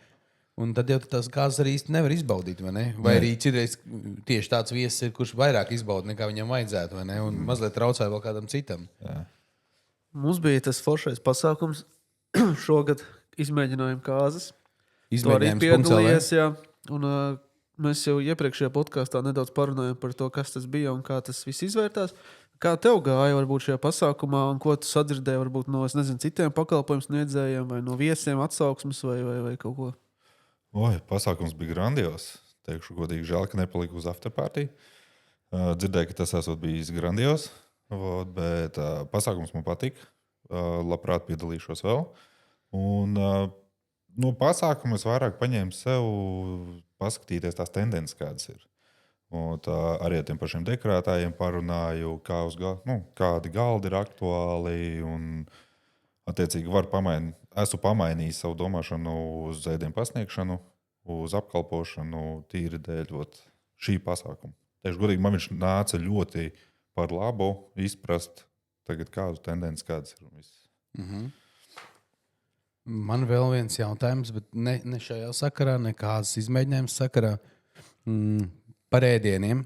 Un tad jau tās kāzas arī īsti nevar izbaudīt, vai ne? Vai arī citreiz tieši tāds viesis ir, kurš vairāk izbauda, nekā viņam vajadzētu, vai ne? Un mazliet traucēja vēl kādam citam. Jā. Mums bija tas foršais pasākums šogad izmēģinājuma kāzas. Tu arī Izmēģinājums. piedalījies, jā. Un mēs jau iepriekšējā podkāstā nedaudz parunājām par to, kas tas bija un kā tas viss izvērtās. Kā tev gāja varbūt šajā pasākumā un ko tu sadzirdēji varbūt no, citiem pakalpojumu sniedzējiem vai no viesiem atsauksmes vai kaut ko? Pasākums bija grandios. Teikšu godīgi, žēl, ka nepalika uz afterparty. Dzirdēju, ka tas esot bijis grandios, bet pasākums man patika. Labprāt piedalīšos vēl. Un no pasākuma es vairāk paņēmu sev paskatīties tās tendences, kādas ir. Arī ar tiem pašiem dekorētājiem parunāju, kādi galdi ir aktuāli. Un, attiecīgi, esmu pamainījis savu domāšanu uz ēdienu pasniegšanu, uz apkalpošanu, tīri dēļ šī pasākuma. Tieši godīgi, man viņš nāca ļoti par labu izprast, tagad kādu tendenci, kādas ir. Man vēl viens jautājums, bet ne šajā sakarā, ne kādas izmēģinājums sakarā. Par ēdieniem.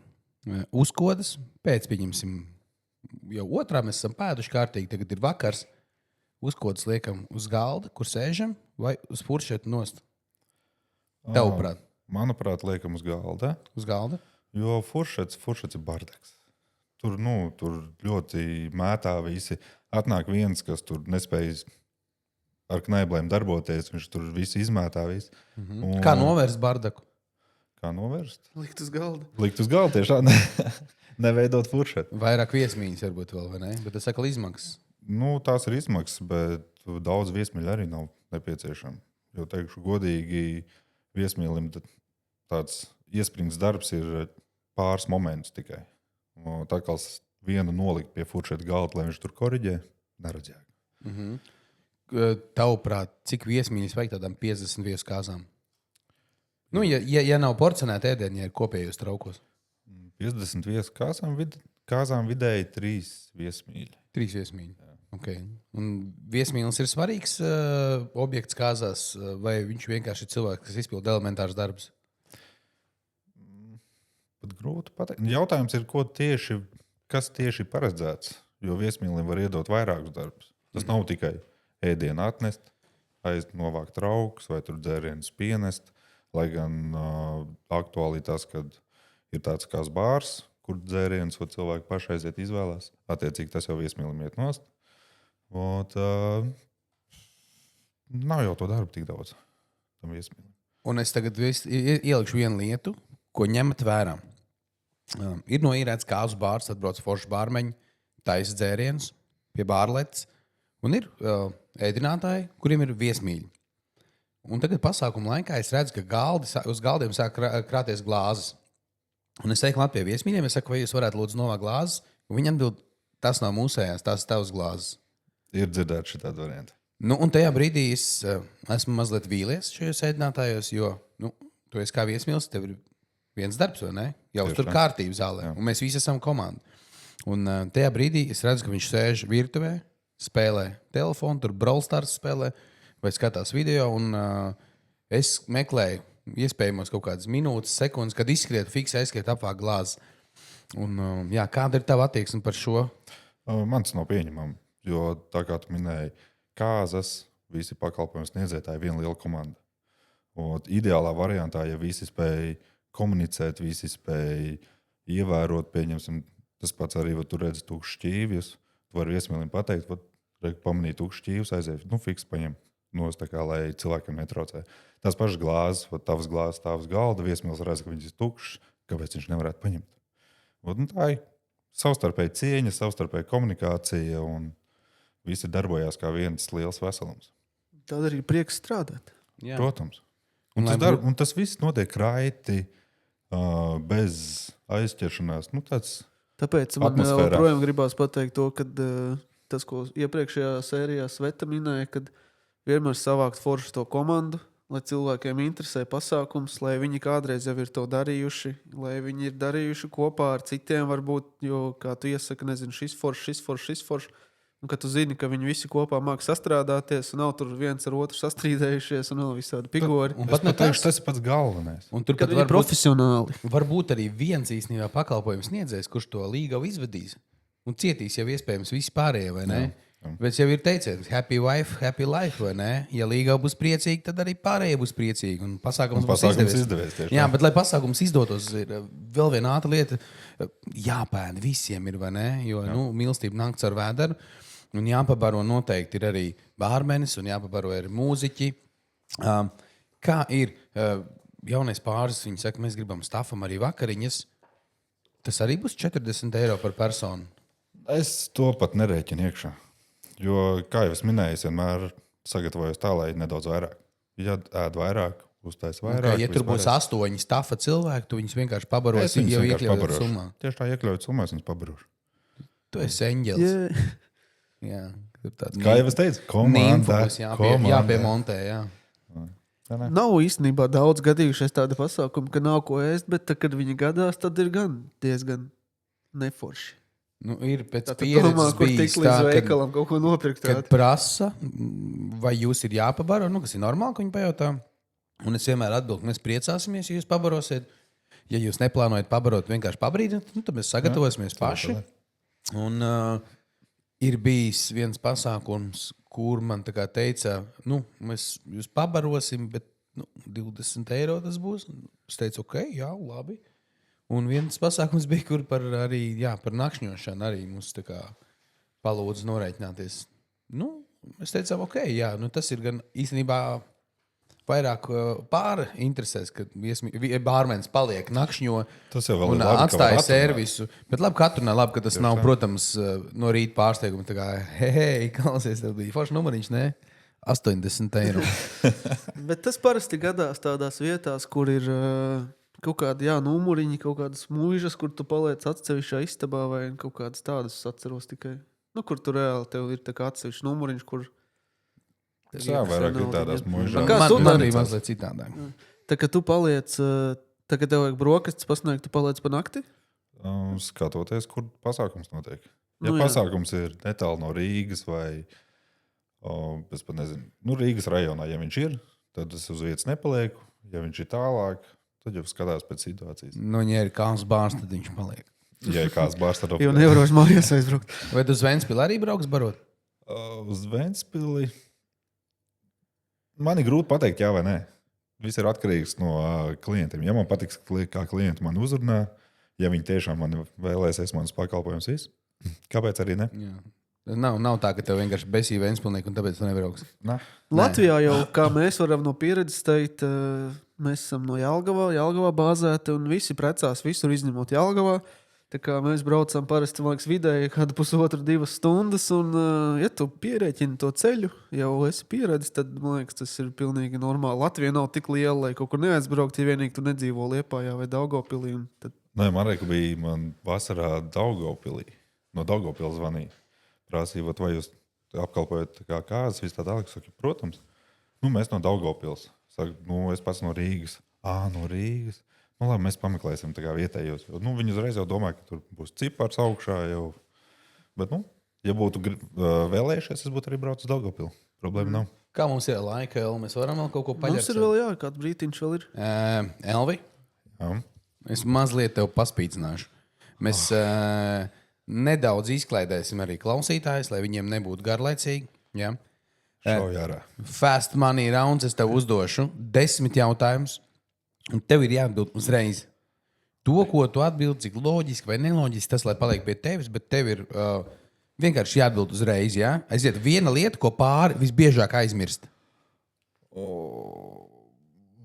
Uzkodas, pēc pieņemsim, jau otrā mēs esam pēduši kārtīgi, tagad ir vakars. Uzkodas liekam uz galda, kur sēžam, vai uz furšetu nost? Tavuprāt? Manuprāt, liekam uz galda. Uz galda? Jo furšets ir bardaks. Tur ļoti mētā visi. Atnāk viens, kas tur nespēj ar knaiblēm darboties, viņš tur visu izmētā. Kā novērst bardaku? Kā novērst? Likt uz galda. Likt uz galda tiešām neveidot furšetu. Vairāk viesmīļas varbūt vēl, vai ne? Bet tas saka izmaksas. Tās ir izmaksas, bet daudz viesmīļu arī nav nepieciešama. Jo, teikšu godīgi, viesmīlim tāds iespringts darbs ir pāris momentus tikai. Tā kā vienu nolikt pie furšeta galda, lai viņš tur koriģē, neredz jēgu. Tavuprāt, cik viesmīļas vajag tādām 50 viesu kāzām? Ja nav porcionēta ēdiena, ja ir kopējos traukos. 50 viesu kāzām vidēji 3 viesmīļi. 3 viesmīļi. Okay. Un viesmīlis ir svarīgs objekts kāzās, vai viņš vienkārši ir cilvēks, kas izpilda elementārs darbs? Pat grūti pateikt. Jautājums ir, kas tieši ir paredzēts, jo viesmīlim var iedot vairākus darbus. Tas nav tikai ēdienu atnest, novākt traukus vai tur dzērienus pienest, lai gan aktuāli tas, kad ir tāds kā bārs, kur dzērienus cilvēki paši aiziet izvēlās. Attiecīgi tas jau viesmīlim iet nost. Nav jau to darbu tik daudz tam viesmīlim. Un es tagad ielikšu vienu lietu, ko ņemat vērā. Ir noīrēts kāzu bārs, atbrauc forši bārmeņi, taisa dzērienus pie bārletes, un ir ēdinātāji, kuriem ir viesmīļi. Un tagad pasākuma laikā es redzu, ka uz galdiem sāk krāties glāzes. Un es eju klāt pie viesmīļiem, es saku, vai jūs varētu lūdzu novākt glāzes? Un viņi atbild, tas nav mūsējās, tās ir tavas glāzes. Ir dzirdēts šitādi varianti. Un tajā brīdī es esmu mazliet vīlies šajos ēdinātājos, jo tu esi kā viesmīlis, tev ir viens darbs, vai ne? Jau tur kārtību zālē, un mēs visi esam komanda. Un tajā brīdī es redzu, ka viņš sēž virtuvē, spēlē telefonu, tur Brawl Stars spēlē vai skatās video, un es meklēju iespējamos kaut kādas minūtes, sekundes, kad izskriet fiks, aizskriet apvāk glāzi. Un kāda ir tava attieksme par šo? Mans nav pieņemama, jo tā kā tu minēji, kāzas, visi pakalpojums sniedzētāji, viena liela komanda. Un ideālā variantā, ja visi spēj komunicēt, visi spēj ievērot, pieņemsim, Tas pats arī, tu redzi tukšs šķīvjus. Tu vari viesmīlim pateikt, pamanīt tukšs šķīvjus, aiziet, fiks paņem nost, tā kā, lai cilvēkiem netraucē. Tās pašas glāzes, tavs glāzes, tavs galda, viesmīlis redz, ka viņas ir tukšs, kāpēc viņš nevarētu paņemt. Tā ir savstarpēja cieņa, savstarpēja komunikācija, un visi darbojās kā viens liels veselums. Tad arī prieks strādāt. Jā. Protams. Un tas viss notiek raiti, bez aizķeršanās. Tāpēc man atmosfērā. joprojām gribās pateikt to, ka tas, ko iepriekšējā sērijā Sveta minēja, kad vienmēr savākt foršu to komandu, lai cilvēkiem interesē pasākums, lai viņi kādreiz jau ir to darījuši, lai viņi ir darījuši kopā ar citiem varbūt, jo, kā tu iesaki, nezinu, šis foršs, un ka tu zini, ka viņi visi kopā māk sastrādāties, un nav tur viens ar otru sastrīdējušies, un nav visādi pigori. Un pat Tas ir pats galvenais. Un tur Kad pat viņi ir profesionāli. Varbūt arī viens īstenībā pakalpojums sniedzējs, kurš to līgavu izvedīs. Un cietīs jau iespējams visi pārējie, vai ne? Bet jau ir teiciens, happy wife, happy life, vai ne? Ja līgava būs priecīga, tad arī pārējie būs priecīgi. Un pasākums būs izdevies. Jā, bet lai pasākums izdotos, ir vēl viena ātra lieta. Jāpēd visiem ir, vai ne? Jo mīlestība nāk caur vēderu. Un jāpabaro noteikti ir arī bārmenis, un jāpabaro ir mūziķi. Kā ir jaunais pāris, viņi saka, mēs gribam stafam arī vakariņas. Tas arī būs 40 eiro par personu. Es to pat nerēķinu iekšā. Jo, kā jau es minēju, es vienmēr sagatavojos tā, lai nedaudz vairāk. Ja ēd vairāk, uztais vairāk. Ja tur būs 8 stafa cilvēki, tu viņus vienkārši pabarosi, jau iekļaujot summā. Tieši tā iekļaujot summā, es viņus pabarošu. Tu esi eņģelis. Yeah. Jā, kā jau es teicu, komanda. Jāpiemontē, jā. Nav īstenībā daudz gadījušies tāda pasākuma, ka nav ko ēst, bet tad, kad viņi gadās, tad ir gan diezgan neforši. Ir pēc Tātad pieredzes kur tik bijis līdz tā, veikalam kaut ko nopirkt. kad prasa, vai jūs ir jāpabaro, kas ir normāli, ko viņi pajautā. Un es vienmēr atbildu, mēs priecāsimies, ja jūs pabarosiet. Ja jūs neplānojat pabarot, vienkārši pabrīdināt, tad mēs sagatavosimies paši. Un ir bijis viens pasākums, kur man tā kā teica, mēs jūs pabarosim, bet 20 eiro tas būs. Es teicu, ok, jā, labi. Un viens pasākums bija, kur par nakšņošanu arī mums tā kā palūdza norēķināties. Mēs teicām, ok, jā, tas ir gan īstenībā vairāk pāri interesēs, kad bārmenis paliek nakšņo un atstāja servisu. Bet labi, katru labi, ka tas nav, protams, no rīta pārsteiguma. Tā kā, hei, klausies, tev bija foršs numuriņš, ne? 80 eiro. Bet tas parasti gadās tādās vietās, kur ir kaut kādi numuriņi, kaut kādas mūžas, kur tu paliec atsevišķā istabā vai kaut kādas tādas atceros tikai. Kur tu reāli tev ir tā kā atsevišķs numuriņš, kur jā, vairāk ir tādās mūžās. Man arī mazliet citādāk. Tā kā tu paliec, tā kā tev vajag brokastis pasniegt, tu paliec pa nakti? Skatoties, kur pasākums notiek. Ja pasākums ir netālu no Rīgas vai, es pat nezinu, Rīgas rajonā, ja viņš ir, tad es uz vietas nepalieku. Ja viņš ir tālāk, tad jau skatās pēc situācijas. Ja ir kāds bārs, tad viņš paliek. Ja ir kāds bārs, tad jau nevaroši mājās aizbraukt. Vai tu uz Ventspili arī brauks barot? Uz Ventspili man ir grūti pateikt, jā vai nē. Viss ir atkarīgs no klientiem. Ja man patiks, kā klienti man uzrunā, ja viņi tiešām man vēlēsies manas pakalpojumus visu, kāpēc arī ne? Jā. Nav tā, ka tev vienkārši besīja Ventspilnieki un tāpēc tu nebrauks. Latvijā jau, kā mēs varam no pieredzes teikt, mēs esam no Jelgavā bāzēti un visi precās visur izņemot Jelgavā. Tā kā mēs braucam parasti, man liekas, vidēji kādu 1,5–2 stundas, un ja tu pierēķini to ceļu, jau esi pieredzis, tad, man liekas, tas ir pilnīgi normāli. Latvija nav tik liela, lai kaut kur neaizbraukt, ja vienīgi tu nedzīvo Liepājā vai Daugavpilī. Tad... Nē, man bija vasarā Daugavpilī. No Daugavpils zvanīja. Prasīja, vai jūs apkalpojat kā kāzas, viss tā tālāk. Saku, protams. Mēs no Daugavpils. Saku, es pats no Rīgas. No Rīgas. Labi, mēs pameklēsim vietējos. Viņi uzreiz jau domāja, ka tur būs cipars augšā. Jau. Bet, ja būtu vēlējušies, es būtu arī braucis uz Daugavpilu. Problēma nav. Kā mums ir laika, Elvi? Mēs varam vēl kaut ko paļaut? Mums ir vēl, kāds brītiņš vēl ir. Elvi? Jā. Es mazliet tev paspīdzināšu. Mēs nedaudz izklaidēsim arī klausītājus, lai viņiem nebūtu garlaicīgi. Ja? Fast money rounds es tev uzdošu 10 jautājumus. Un tev ir jāatbild uzreiz. to, ko tu atbildi, cik loģiski vai neloģiski, tas, lai paliek pie tevis, bet tev ir vienkārši jāatbild uzreiz. Ja? Aiziet viena lieta, ko pāri visbiežāk aizmirst.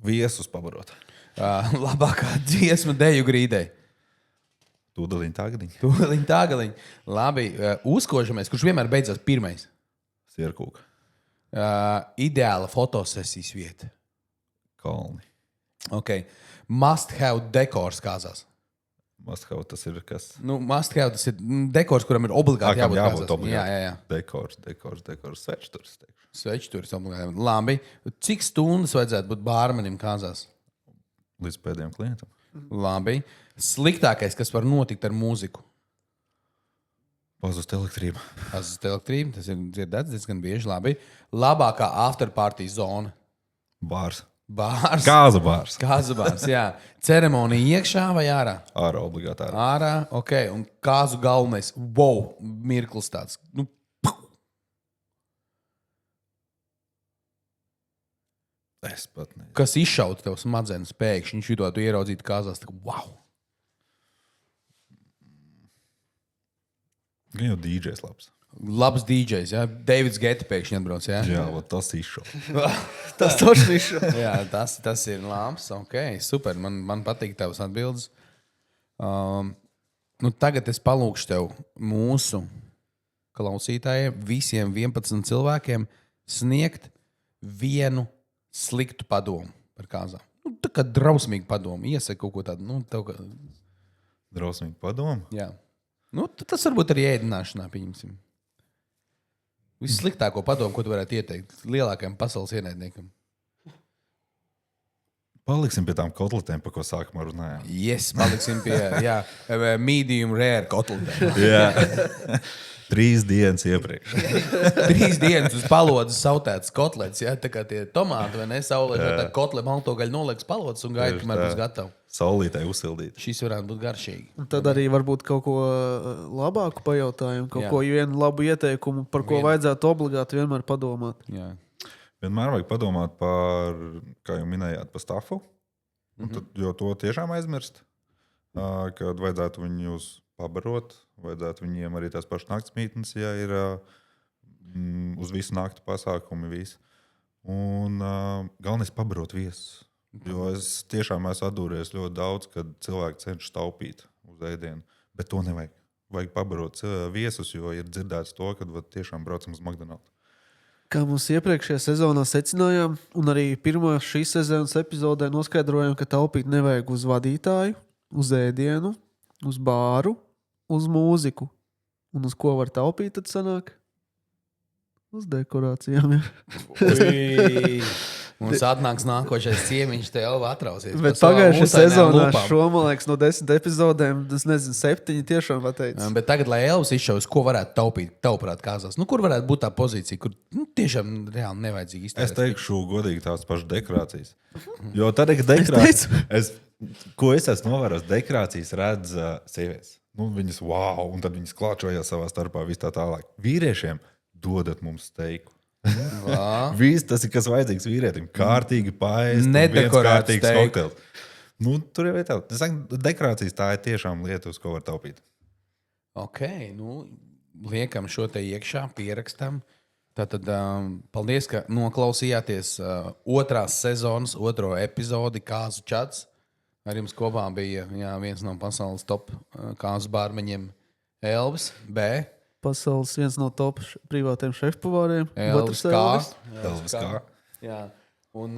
Viesus pabarot. Labākā dziesma deju grīdē. Tūdaliņ tagadiņ. Tūliņ tāgaliņ. Labi, uzkošamies, kurš vienmēr beidzās pirmais. Sierkūka. Ideāla fotosesijas vieta. Kalni. Okay. Must have dekors kāzās. Maskau tas ir kas? Nu, must have tas ir dekors, kuram ir obligāti jābūt kāzās. obligāti. Jā. Dekors. Svečturs. Svečturs obligāti. Labi. Cik stundas vajadzētu būt bārmenim kāzās? Līdz pēdējiem klientam. Labi. Sliktākais, kas var notikt ar mūziku? Pazust elektrība. Pazust elektrību, tas ir dzirdēts diezgan bieži. Labi. Labākā afterparty zona? Bārs. Bārs. Kāza bārs. Kāzu bārs, jā. Ceremonija iekšā vai ārā? Ārā obligāti ārā. Ārā, ok. Un kāzu galvenais, wow, mirklis tāds. Nu, Es pat nezinu. kas izšauta tev smadzenes pēkšņi, viņš jūtot, tu ieraudzītu kāzās, tā kā wow. Gan jau DJs labs. Labs DJs, jā. Davids Geta pēkšņi atbrauc, jā. Jā, tas izšau. Tas toši ir. Jā, tas ir labs, ok, super. Man patīk tavas atbildes. Tagad es palūkšu tev mūsu klausītājiem, visiem 11 cilvēkiem, sniegt vienu sliktu padomu par kāzām. Tā kā drausmīgu padomu. Iesaka kaut ko tādu. Drausmīgi padomu. Jā. Tas varbūt arī ēdināšanā, pieņemsim. Vissliktāko padomu, ko tu varētu ieteikt lielākajam pasaules ienaidniekam. Paliksim pie tām kotletēm, par ko sākumā runājām. Yes, paliksim pie medium rare kotletēm. Jā. 3 dienas iepriekš. 3 dienas uz palodzes sautētas kotletes, ja? Tā kā tie tomāti vai ne saulē, tā kotle maltogaļa nolieks palodzes un gaida, kamēr būs gatava. Saulītē uzsildīt. Šis varētu būt garšīgi. Un tad arī varbūt kaut ko labāku pajautājumu, kaut ko vienu labu ieteikumu, par ko vajadzētu obligāti vienmēr padomāt. Jā. Vienmēr vajag padomāt par, kā jau minējāt, par stafu. Tad, jo to tiešām aizmirst, kad vajadzētu viņus pabarot, vajadzētu viņiem arī tās pašas naktsmītnes, ja ir uz visu nakti pasākumi. Visu. Un galvenais pabarot viesus. Jo es tiešām esmu atdūries ļoti daudz, kad cilvēki cenšas taupīt uz ēdienu. Bet to nevajag. Vajag pabarot viesus, jo ir dzirdēts to, kad tiešām braucam uz McDonald's. Kā mums iepriekšējā sezonā secinājām, un arī pirmā šīs sezonas epizodē noskaidrojām, ka taupīt nevajag uz vadītāju, uz ēdienu, uz bāru, uz mūziku. Un uz ko var taupīt, tad sanāk? Uz dekorācijām. Mums atnāks nākošais ciemiņš, te jau atrausies. Bet pagājušajā sezonā šo, man liekas, no 10 epizodēm, es nezinu, 7 tiešām pateicis. Bet tagad, lai Elvis izšaus, ko varētu taupīt, tavuprāt, kāzās? Kur varētu būt tā pozīcija, kur tiešām reāli nevajadzīgi iztērēt? Es teikšu godīgi tās pašas dekorācijas. Jo tad, kad dekorācijas, ko es esmu novērojis, dekorācijas redz sievietes. Viņas wow, un tad viņas klāčojās savā starpā, vis tā tālāk. Vīriešiem dodat mums steiku. Viss tas ir, kas vajadzīgs vīrietim. Kārtīgi paēst, viens kārtīgs kokteils. Tur jau ir tā. Dekorācijas tā ir tiešām lieta, uz ko var taupīt. Ok, liekam šo te iekšā, pierakstam. Tātad paldies, ka noklausījāties otrās sezonas, otro epizodi Kāzu čats. Ar jums kopā bija viens no pasaules top kāzu bārmeņiem Elvis B. Pasaules viens no top privātiem šefpavāriem. Elvis Kā. Jā. Un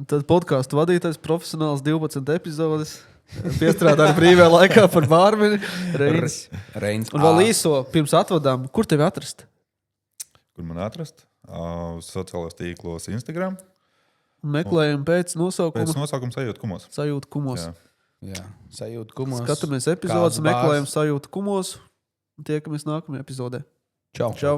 tad podkāstu vadītājs profesionāls 12 epizodes. Piestrādāja brīvajā laikā par bārmeni. Reins. Un vēl īso pirms atvadām. Kur tevi atrast? Kur man atrast? Sociālajos tīklos Instagram. Meklējam pēc nosaukuma. Pēc nosaukuma Sajūta kumos. Sajūta kumos. Jā, Sajūta kumos. Skatāmies epizodes, meklējam Sajūta kumos. Tiekamies nākamajā epizodē. Čau. Čau.